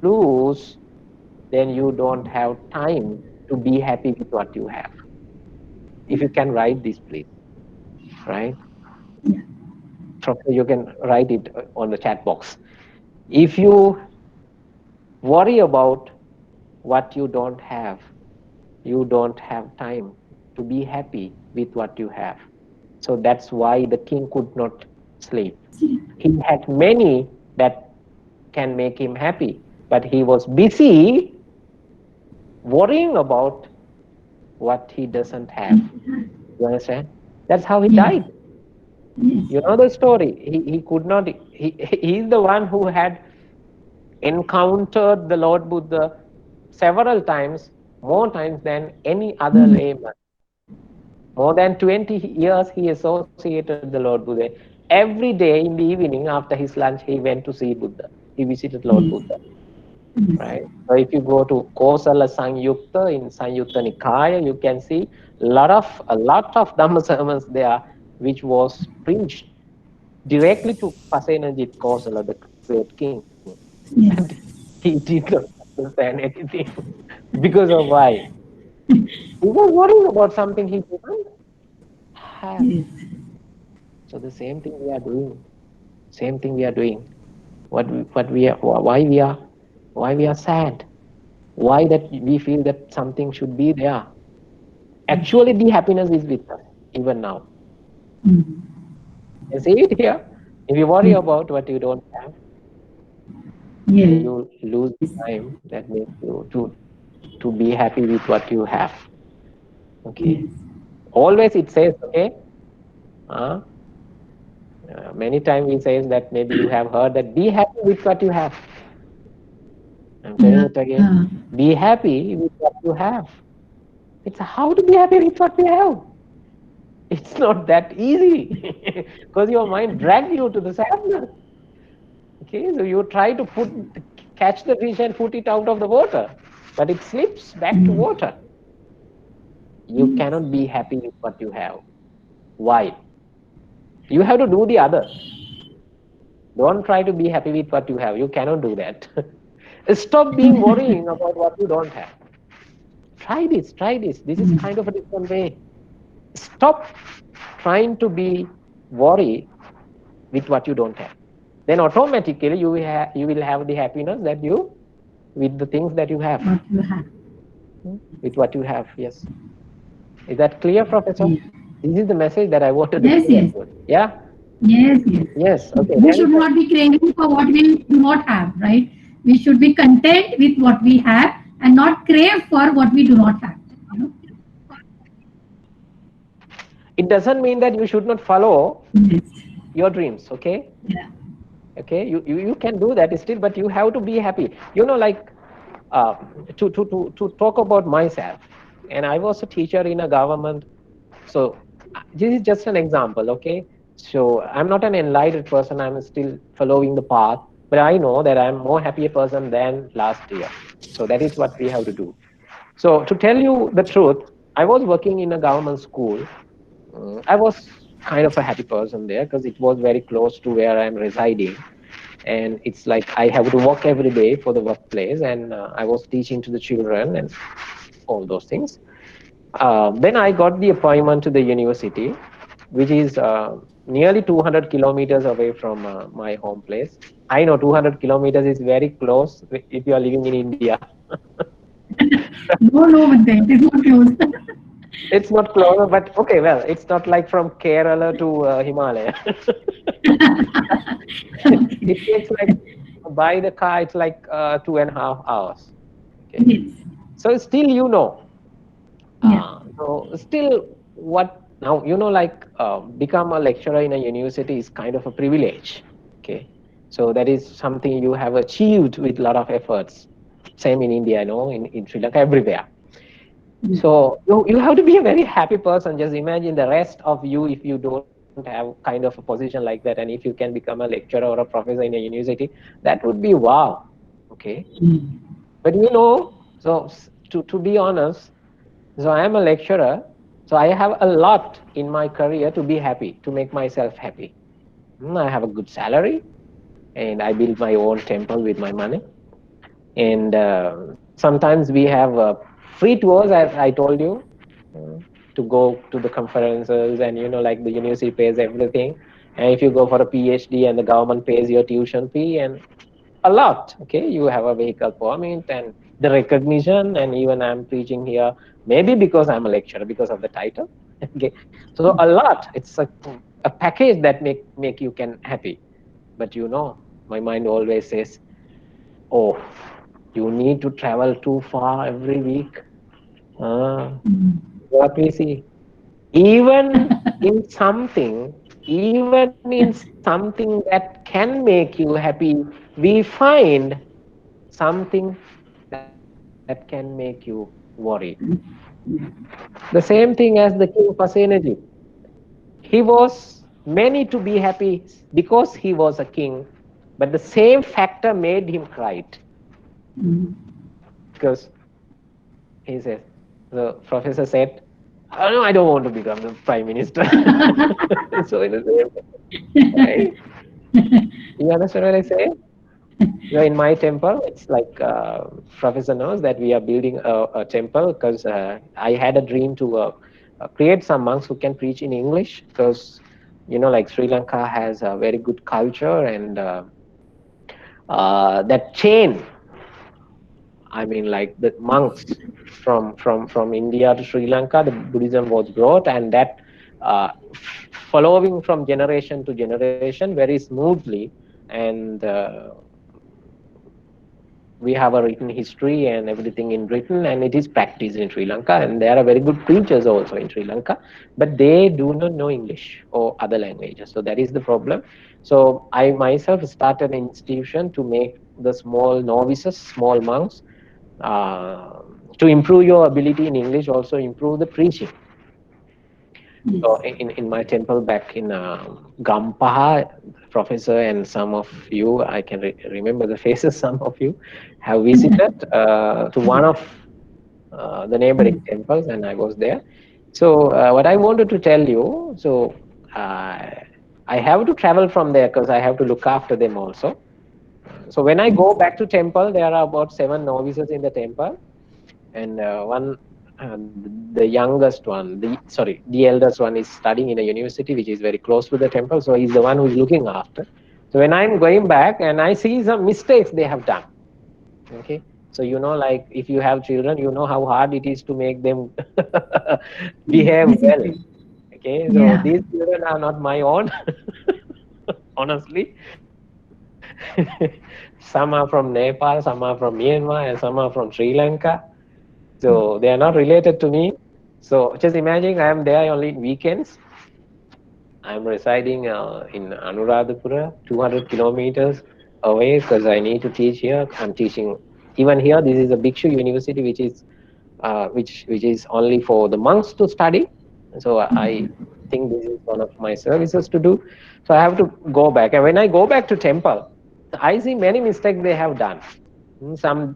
then you don't have time to be happy with what you have. If you can write this, please, right? You can write it on the chat box. If you worry about what you don't have, you don't have time to be happy with what you have. So that's why the king could not sleep. He had many that can make him happy, but he was busy worrying about what he doesn't have. You understand? That's how he yeah, died. yes, You know the story. He could not, he's the one who had encountered the Lord Buddha several times, more times than any other layman. More than 20 years he associated the Lord Buddha. Every day in the evening after his lunch, he went to see Buddha. He visited Lord yes, Buddha. Right? So if you go to Kosala Sanyukta in Sanyutta Nikaya, you can see a lot of Dhamma sermons there, which was preached directly to Pasenajit Kosala, the great king. And yes, he did not understand anything. Because of why? He was worrying about something he didn't have. yes, So the same thing we are doing. Same thing we are doing. What we are, why we are sad? Why that we feel that something should be there? Actually, the happiness is with us even now. You see it here. If you worry about what you don't have, then yes, you lose the time that makes you to be happy with what you have. Okay. Always it says, okay. Uh, many times we say that maybe you have heard that be happy with what you have. I'm telling it Yeah. again. Be happy with what you have. It's how to be happy with what we have. It's not that easy because your mind dragged you to the sadness. Okay, so you try to catch the fish and put it out of the water, but it slips back to water. You cannot be happy with what you have. Why? You have to do the other. Don't try to be happy with what you have. You cannot do that. Stop being worrying about what you don't have. Try this, try this. This is kind of a different way. Stop trying to be worry with what you don't have. Then automatically you will have the happiness that you with the things that you have. What you have. With what you have, yes. Is that clear, Professor? Yeah. This is the message that I wanted to Yes, share. yes. Yeah. Yes, yes. Yes. Okay. We There is should not be craving for what we do not have, right? We should be content with what we have and not crave for what we do not have. You know? it doesn't mean that you should not follow Yes. your dreams. Okay. Yeah. Okay. You can do that still, but you have to be happy. Like uh, to talk about myself. And I was a teacher in a government. So this is just an example. Okay. So I'm not an enlightened person. I'm still following the path, but I know that I'm more happier person than last year. So that is what we have to do. So to tell you the truth, I was working in a government school. I was kind of a happy person there because it was very close to where I'm residing, and it's like I have to walk every day for the workplace, and I was teaching to the children and all those things. Then I got the appointment to the university, which is nearly 200 kilometers away from my home place. I know 200 kilometers is very close if you are living in India. No, no, but then it is not close. It's not closer, but okay, well, it's not like from Kerala to Himalaya. It takes like by the car, it's like 2.5 hours. Okay, Yes. so still, Yeah. so still, what now? Like become a lecturer in a university is kind of a privilege. Okay, so that is something you have achieved with a lot of efforts. Same in India, in Sri Lanka, everywhere. Yeah. So you have to be a very happy person. Just imagine the rest of you if you don't have kind of a position like that, and if you can become a lecturer or a professor in a university, that would be wow. Okay, but so to be honest, so I am a lecturer, so I have a lot in my career to be happy, to make myself happy. I have a good salary, and I build my own temple with my money. And sometimes we have free tours, as I told you, uh, to go to the conferences, and like the university pays everything. And if you go for a PhD and the government pays your tuition fee and a lot, okay, you have a vehicle permit and the recognition. And even I'm preaching here, maybe because I'm a lecturer, because of the title. Okay, so a lot. It's a package that make you can happy. But my mind always says, oh, you need to travel too far every week. What we see, even in something, even in something that can make you happy, we find something that can make you worried. The same thing as the king Pasenadi. He was many to be happy because he was a king, but the same factor made him cry because he says, the professor said, oh, no, I don't want to become the prime minister. So in the same way, you understand what I say? In my temple, it's like professor knows that we are building a temple because I had a dream to create some monks who can preach in English because like Sri Lanka has a very good culture, and that chain, I mean, like the monks from India to Sri Lanka, the Buddhism was brought, and that following from generation to generation very smoothly. And we have a written history and everything in written, and it is practiced in Sri Lanka, and there are very good preachers also in Sri Lanka, but they do not know English or other languages. So that is the problem. So I myself started an institution to make the small novices, small monks, uh, to improve your ability in English, also improve the preaching. Yes. So in my temple back in Gampaha, professor and some of you, I can remember the faces, some of you have visited to one of the neighboring Yes. temples, and I was there. So what I wanted to tell you, so uh, I have to travel from there because I have to look after them also. So when I go Yes. back to temple, there are about 7 novices in the temple, and one the youngest one, the eldest one is studying in a university which is very close to the temple, so he's the one who's looking after. So when I'm going back and I see some mistakes they have done, okay, so like if you have children, you know how hard it is to make them Yes. behave well. Discipline. Okay, so Yeah. these children are not my own. Honestly, some are from Nepal, some are from Myanmar, and some are from Sri Lanka. So they are not related to me. So just imagine I am there only weekends. I'm residing in Anuradhapura, 200 kilometers away because I need to teach here. I'm teaching even here. This is a Bhikshu university, which is only for the monks to study. So I think this is one of my services to do. So I have to go back, and when I go back to temple, I see many mistakes they have done. Some,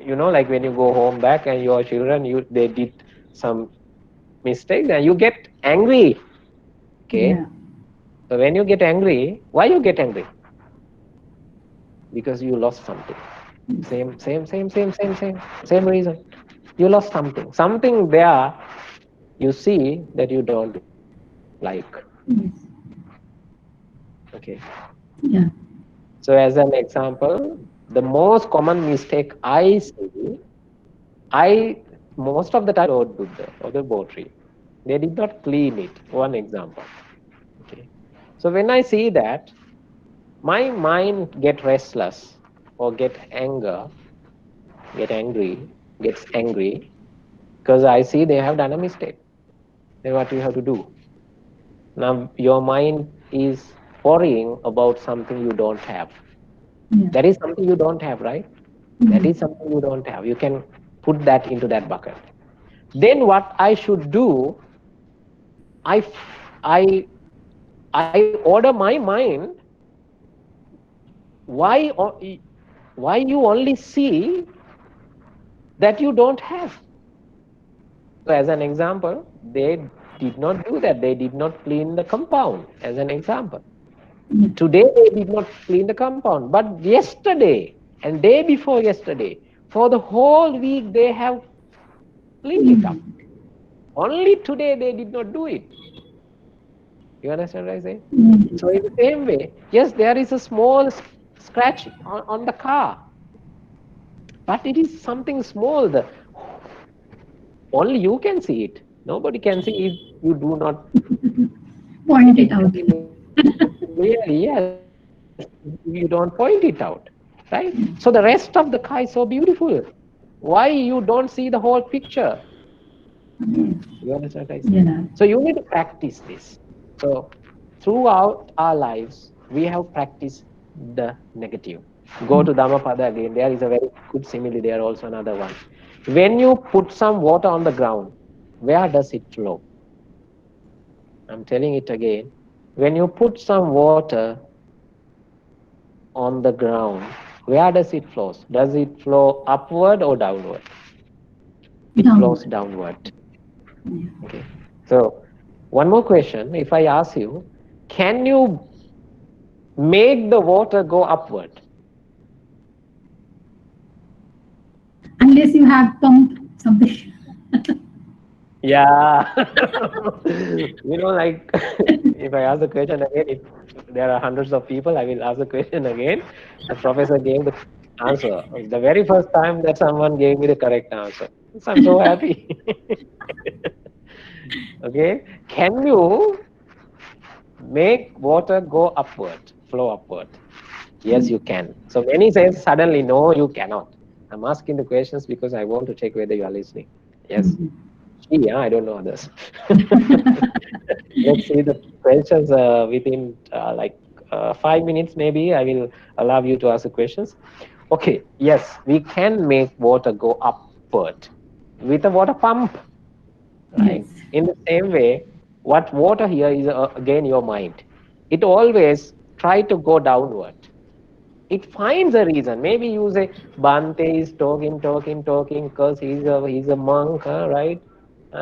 like when you go home back and your children, they did some mistake, then you get angry. Okay, Yeah. so when you get angry, why you get angry? Because you lost something. Same reason. You lost something there. You see that you don't like. Yes. Okay, Yeah. so as an example, the most common mistake I see, I most of the time road Buddha or the Botry, they did not clean it. One example. Okay, so when I see that, my mind get restless or get angry, gets angry because I see they have done a mistake. Then what you have to do? Now your mind is worrying about something you don't have. Yeah. That is something you don't have, right? That Yes. is something you don't have. You can put that into that bucket. Then what I should do? I I I order my mind. Why why you only see that you don't have? So as an example, they did not do that. They did not clean the compound, as an example. Yeah. Today they did not clean the compound, but yesterday and day before yesterday, for the whole week they have cleaned it up. Mm. Only today they did not do it. You understand what I say? So Yes. in the same way, yes, there is a small scratch on the car, but it is something small. Only you can see it. Nobody can see if you do not Point it out. examine it clearly. Yes, you don't point it out, right? So the rest of the car is so beautiful. Why you don't see the whole picture? Yes. You understand what I say? Yeah. So you need to practice this. So throughout our lives, we have practiced the negative. Go to Dhammapada again. There is a very good simile there, also another one. When you put some water on the ground, where does it flow? I'm telling it again. When you put some water on the ground, where does it flow? Does it flow upward or downward? It flows Downward. downward. Yeah. Okay. So one more question. If I ask you, can you make the water go upward? Unless you have pumped something. Yeah. Like if I ask the question again, if there are hundreds of people, I will ask the question again. The professor gave the answer. It's the very first time that someone gave me the correct answer. So I'm so happy. Okay. Can you make water go upward, flow upward? Yes, you can. So many says suddenly, no, you cannot. I'm asking the questions because I want to check whether you are listening. Yes. Yeah, I don't know others. Let's see the questions within 5 minutes, maybe. I will allow you to ask the questions. Okay, yes, we can make water go upward with a water pump, Yes. right? In the same way, what water here is again your mind. It always try to go downward. It finds a reason. Maybe you say Bante is talking because he's a monk, huh, right?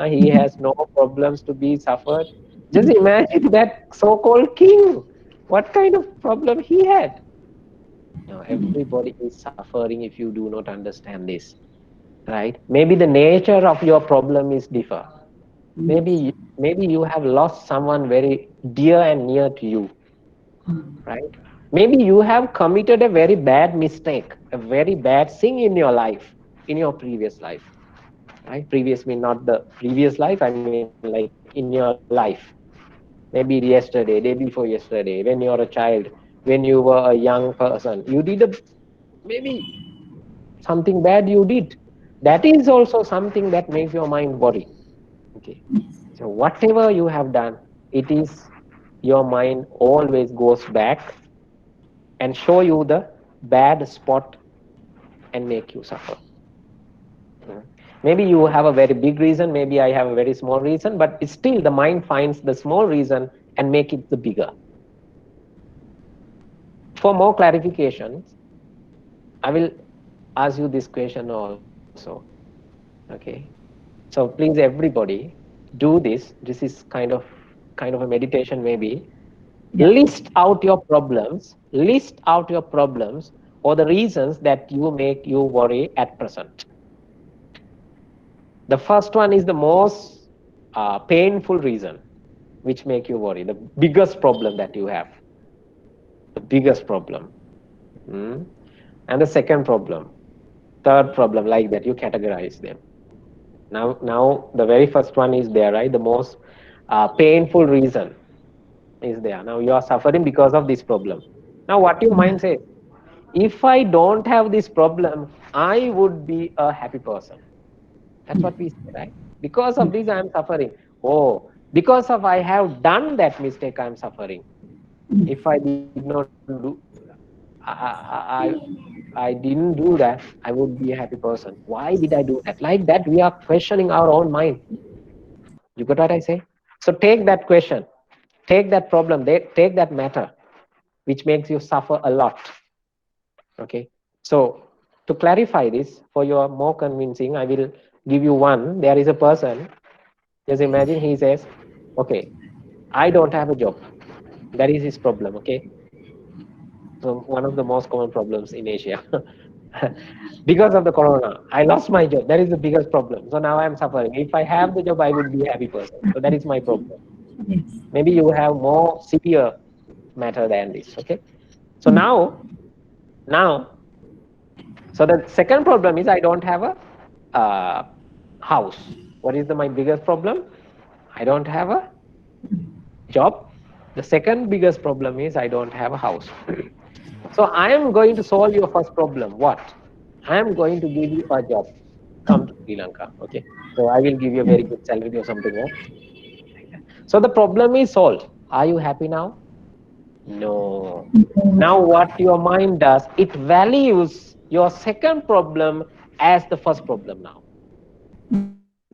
He has no problems to be suffered. Just imagine that so-called king. What kind of problem he had? Now everybody is suffering if you do not understand this, right? Maybe the nature of your problem is differ. Maybe you have lost someone very dear and near to you, right? Maybe you have committed a very bad mistake, a very bad sin in your life, in your previous life, right? Previous mean not the previous life, I mean like in your life. Maybe yesterday, day before yesterday, when you're a child, when you were a young person, you did maybe something bad you did. That is also something that makes your mind worry. Okay. So whatever you have done, it is your mind always goes back and show you the bad spot and make you suffer. Mm. Maybe you have a very big reason, maybe I have a very small reason, but it's still the mind finds the small reason and make it the bigger. For more clarifications, I will ask you this question also. Okay. So please everybody do this. This is kind of a meditation maybe. Yeah. List out your problems, list out your problems or the reasons that you make you worry at present. The first one is the most painful reason which make you worry, the biggest problem that you have, the biggest problem. Mm. And the second problem, third problem, like that you categorize them. Now the very first one is there, right? The most painful reason is there. Now you are suffering because of this problem. Now what your mind says, if I don't have this problem, I would be a happy person. That's what we say, right? Because of this, I am suffering. Oh, because of I have done that mistake, I am suffering. If I did not do, I didn't do that, I would be a happy person. Why did I do that? Like that, we are questioning our own mind. You got what I say? So take that question, take that problem, take that matter, which makes you suffer a lot. Okay. So to clarify this for your more convincing, I will give you one. There is a person. Just imagine he says, "Okay, I don't have a job. That is his problem." Okay. So one of the most common problems in Asia. Because of the corona, I lost my job. That is the biggest problem. So now I'm suffering. If I have the job, I would be a happy person. So that is my problem. Yes. Maybe you have more severe matter than this. Okay. So now, so the second problem is I don't have a uh, house. What is my biggest problem? I don't have a job. The second biggest problem is I don't have a house. So I am going to solve your first problem. What? I am going to give you a job. Come to Sri Lanka. Okay. So I will give you a very good salary or something. Huh? So the problem is solved. Are you happy now? No. Now what your mind does, it values your second problem as the first problem now.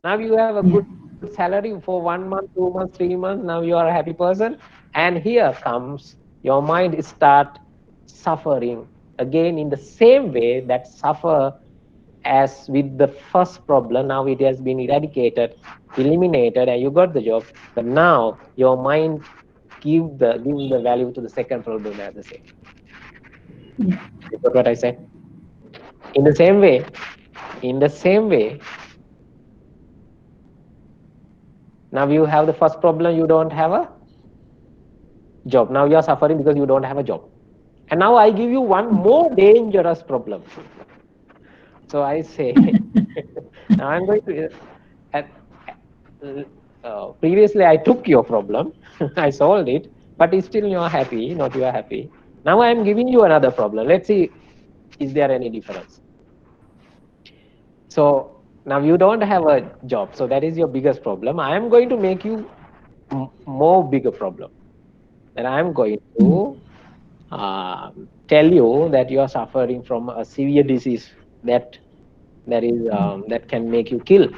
Now you have a Yeah. good salary for 1 month, 2 months, 3 months. Now you are a happy person. And here comes your mind start suffering again in the same way that suffer as with the first problem. Now it has been eradicated, eliminated, and you got the job. But now your mind give the value to the second problem as the same. Yeah. You got what I said? In the same way, in the same way, now you have the first problem, you don't have a job. Now you are suffering because you don't have a job. And now I give you one more dangerous problem. So I say, now I'm going to, at, previously I took your problem, I solved it, but still you are happy, not you are happy. Now I am giving you another problem. Let's see, is there any difference? So now you don't have a job, so that is your biggest problem. I am going to make you more bigger problem. And I am going to tell you that you are suffering from a severe disease that that can make you kill.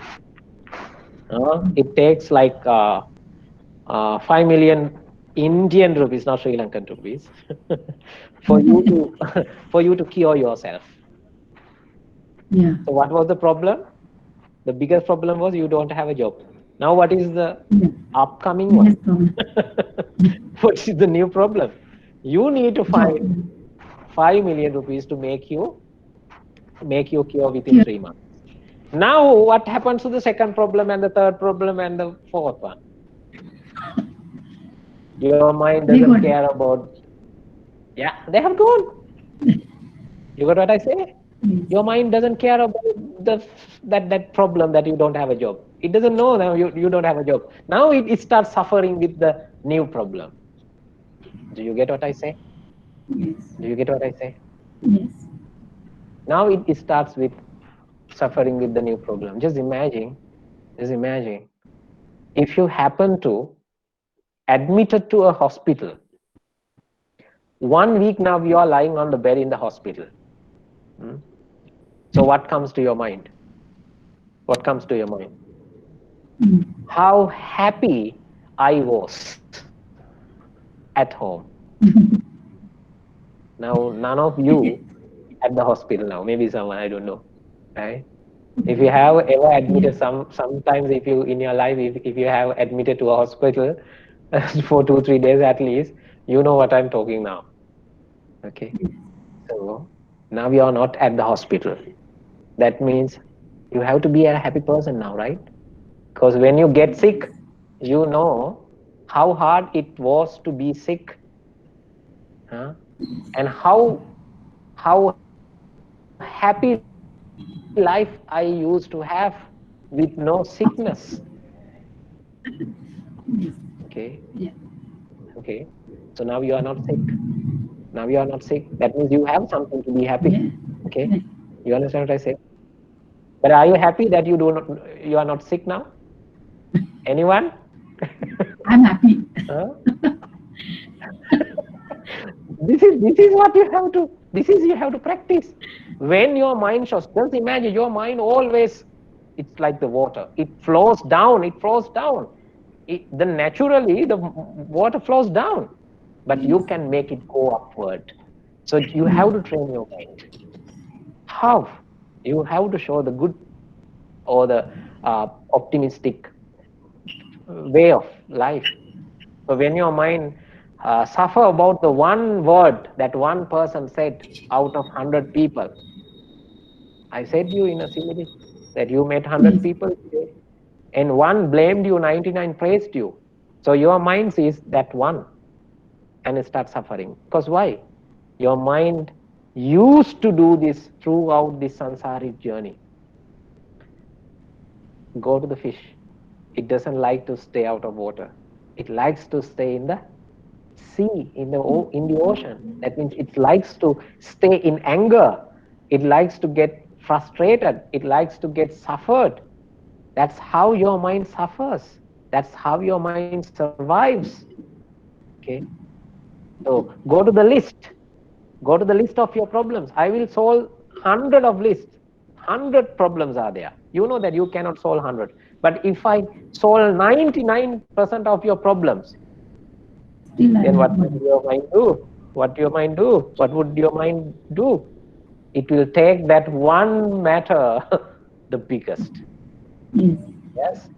It takes like 5 million Indian rupees, not Sri Lankan rupees, for you to for you to cure yourself. Yeah. So what was the problem? The biggest problem was you don't have a job. Now what is the Yeah. upcoming one? Biggest problem. What is the new problem? You need to Job. find 5 million rupees to make you cure within Cure. 3 months. Now what happens to the second problem and the third problem and the fourth one? Your mind They doesn't got it. care about, yeah, they have gone. You got what I say? Yes. Your mind doesn't care about the that problem that you don't have a job. It doesn't know now you don't have a job. Now it starts suffering with the new problem. Do you get what I say? Yes. Do you get what I say? Yes. Now it starts with suffering with the new problem. Just imagine if you happen to admitted to a hospital. 1 week now you are lying on the bed in the hospital. Hmm? So what comes to your mind? What comes to your mind? Mm. How happy I was at home. Now none of you at the hospital now. Maybe someone, I don't know. Right? If you have ever Yeah. admitted sometimes if you in your life if you have admitted to a hospital for 2 3 days at least, you know what I'm talking now. Okay. So now you are not at the hospital. That means you have to be a happy person now, right? Because when you get sick, you know how hard it was to be sick, huh? And how happy life I used to have with no sickness. Okay, Yeah. okay. So now you are not sick. Now you are not sick. That means you have something to be happy. Yeah. Okay, Yeah. you understand what I say? But are you happy that you are not sick now? Anyone? I'm happy. Huh? This is what you have to you have to practice. When your mind shows, just imagine your mind always, it's like the water. It flows down, it flows down. Then naturally the water flows down, but you can make it go upward. So you have to train your mind. How? You have to show the good or the optimistic way of life. So when your mind suffer about the one word that one person said out of 100 people, I said you in a simile that you met 100 Yes. people today, and one blamed you, 99 praised you. So your mind sees that one and it starts suffering. Because why? Your mind used to do this throughout this sansaric journey. Go to the fish. It doesn't like to stay out of water. It likes to stay in the sea, in the ocean. That means it likes to stay in anger. It likes to get frustrated. It likes to get suffered. That's how your mind suffers. That's how your mind survives. Okay. So go to the list. Go to the list of your problems. I will solve 100 of lists. 100 problems are there. You know that you cannot solve 100. But if I solve 99% of your problems, Still I'm then what happy. will your mind do? What your mind do? What would your mind do? It will take that one matter, the biggest, Yes. yes,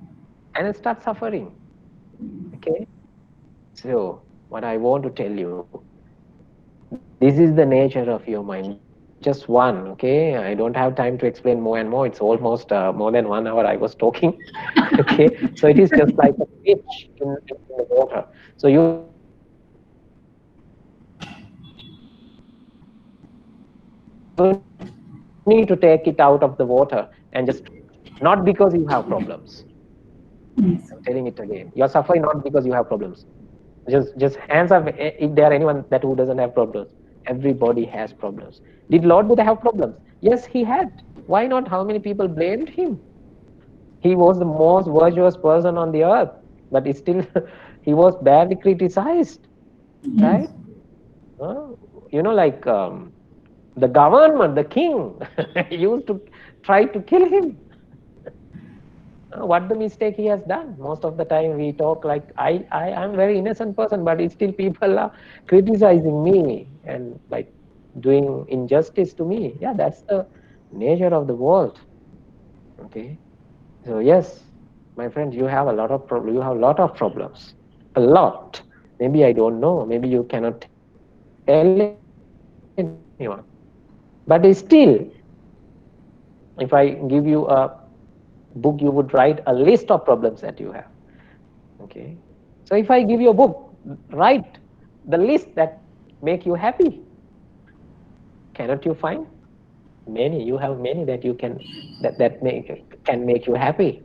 and it starts suffering. Okay. So what I want to tell you, this is the nature of your mind. Just one. Okay. I don't have time to explain more and more. It's almost more than 1 hour I was talking. Okay. So it is just like a fish in the water. So you need to take it out of the water and just not because you have problems, just I'm telling it again. You're suffering not because you have problems. Yes. Just hands up if there anyone that who doesn't have problems. Everybody has problems. Did Lord Buddha have problems? Yes, he had. Why not? How many people blamed him? He was the most virtuous person on the earth, but he still he was badly criticized, Yes. right? Uh, like the government, the king, used to try to kill him. What the mistake he has done? Most of the time we talk like I'm very innocent person, but it's still people are criticizing me and like doing injustice to me. Yeah, that's the nature of the world. Okay. So yes, my friend, you have a lot of problems. You have a lot of problems. A lot. Maybe I don't know. Maybe you cannot tell anyone. But still, if I give you a book, you would write a list of problems that you have. Okay. So if I give you a book, write the list that make you happy. Cannot you find many? You have many that you can make you happy.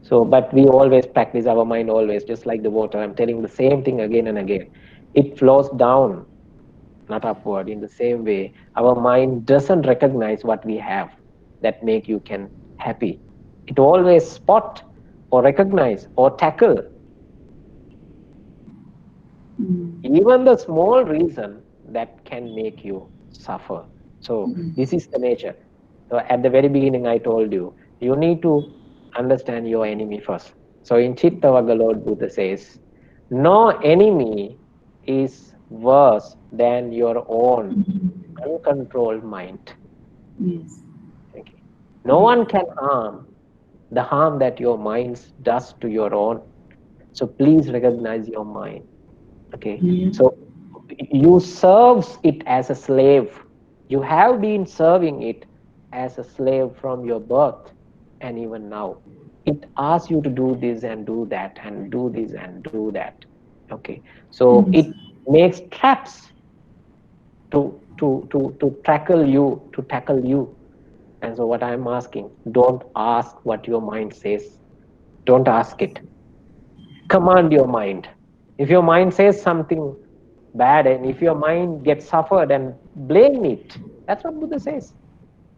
So, but we always practice our mind always, just like the water. I'm telling the same thing again and again. It flows down, not upward. In the same way, our mind doesn't recognize what we have that make you can happy. It always spot or recognize or tackle even the small reason that can make you suffer. So this is the nature. So at the very beginning, I told you, you need to understand your enemy first. So in Chittavagga, Lord Buddha says, no enemy is worse than your own uncontrolled mind. Yes. Okay. No one can harm the harm that your mind does to your own. So please recognize your mind. Okay. Yes. So you serves it as a slave. You have been serving it as a slave from your birth and even now. It asks you to do this and do that and do this and do that. Okay. So Yes. it makes traps to tackle you. And so what I'm asking, don't ask what your mind says. Don't ask it. Command your mind. If your mind says something bad and if your mind gets suffered and blame it, that's what Buddha says.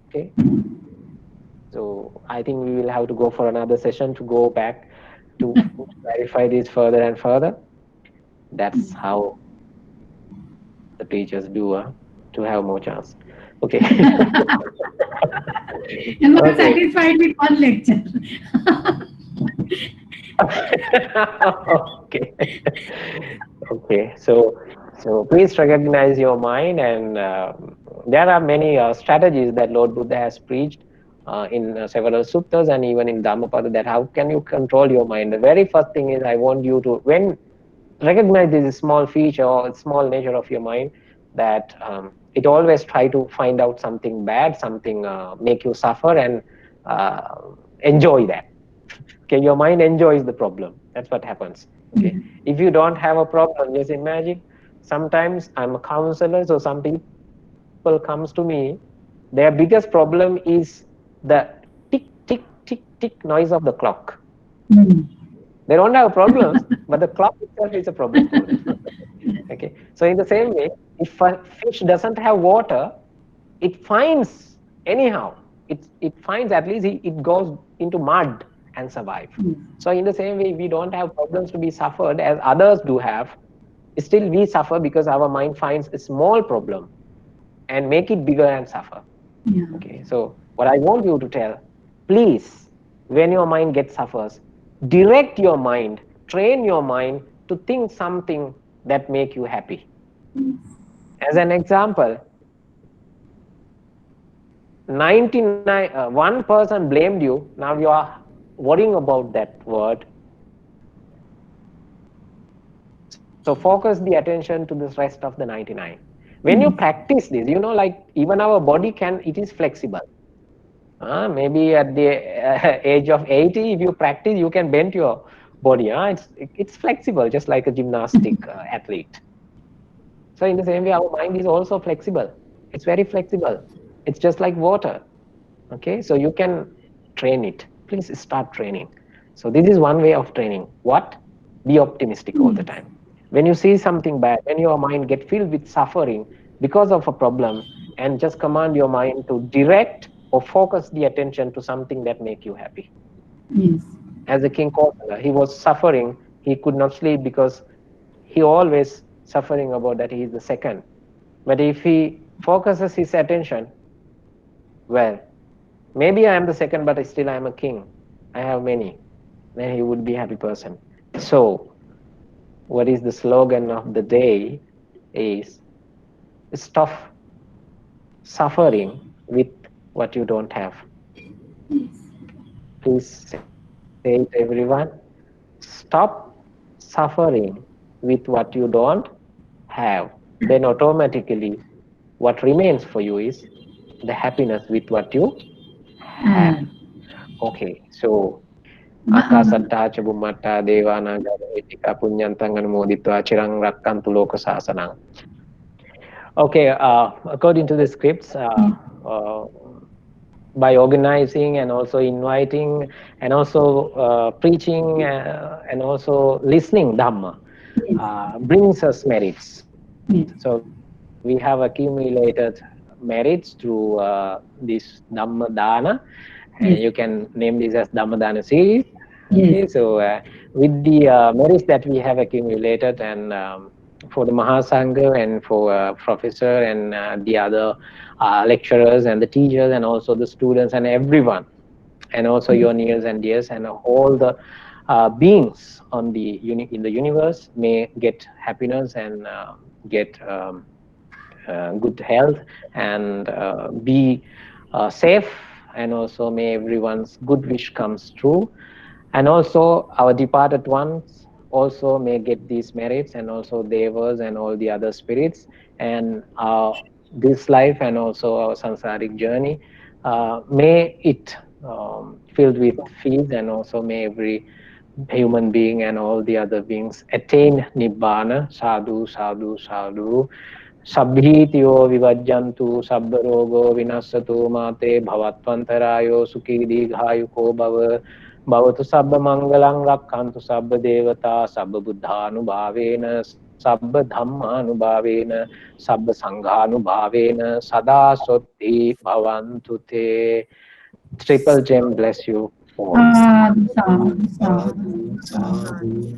Okay. So I think we will have to go for another session to go back to clarify this further and further. That's how the teachers do to have more chance. Okay. I'm not Okay. satisfied with one lecture. Okay. Okay. So please recognize your mind, and there are many strategies that Lord Buddha has preached in several suttas and even in Dhammapada, that how can you control your mind. The very first thing is, I want you to, when recognize this small feature or small nature of your mind, that it always try to find out something bad, something make you suffer, and uh, enjoy that. Okay, your mind enjoys the problem. That's what happens. Okay, if you don't have a problem, just imagine. Sometimes I'm a counselor, so some people comes to me. Their biggest problem is the tick tick tick tick noise of the clock. They don't have problems, but the clock itself is a problem for them. Okay, so in the same way, if a fish doesn't have water, it finds anyhow. It finds, at least it goes into mud and survive. So in the same way, we don't have problems to be suffered as others do have. Still, we suffer because our mind finds a small problem and make it bigger and suffer. Yeah. Okay, so what I want you to tell, please, when your mind gets suffers, direct your mind, train your mind to think something that make you happy. As an example, 99 one person blamed you, now you are worrying about that word. So focus the attention to the rest of the 99. When you practice this, like even our body it is flexible. Maybe at the age of 80, if you practice, you can bend your body. It's flexible, just like a gymnastic athlete. So in the same way, our mind is also flexible. It's very flexible. It's just like water. Okay, so you can train it. Please start training. So this is one way of training. What? Be optimistic all the time. When you see something bad, when your mind get filled with suffering, because of a problem, and just command your mind to direct or focus the attention to something that make you happy. Yes. As a king Kosala, he was suffering. He could not sleep because he always suffering about that he is the second. But if he focuses his attention, well, maybe I am the second, but still I am a king. I have many. Then he would be a happy person. So, what is the slogan of the day is stop suffering with what you don't have. Please say it, everyone. Stop suffering with what you don't have. Then automatically, what remains for you is the happiness with what you have. Uh, Okay, so uh, Akasatta ca Bummata Devanaga Etika Punyantang Anumoditva Chirang Rakkantu Loka Sasanang. Okay, according to the scripts, uh, by organizing and also inviting and also preaching and also listening Dhamma yes. brings us merits. Yes. So we have accumulated merits through this Dhamma Dana, and you Yes. can name this as Dhamma Dana series. Okay, Yes. so with the merits that we have accumulated, and for the Mahasangha and for professor and the other lecturers and the teachers and also the students and everyone, and also Yes. your nears and dears and all the beings on the in the universe may get happiness and get good health and be safe, and also may everyone's good wish comes true, and also our departed ones also may get these merits, and also devas and all the other spirits, and this life and also our samsaric journey may it filled with peace, and also may every human being and all the other beings attain nibbana. Sadhu, sadhu, sadhu. Sabbhitiyo vivajjantu sabbarogo vinassatu mate bhavattvantarayo sukhi digghayuko bhava bhavatu sabba mangalang rakkantu sabba devata sabba buddhanubhavena sabba dhammanubhavena sabba sanghanubhavena sada sotti bhavantu te. Triple gem bless you all. Sadhu, sadhu, sadhu, sadhu.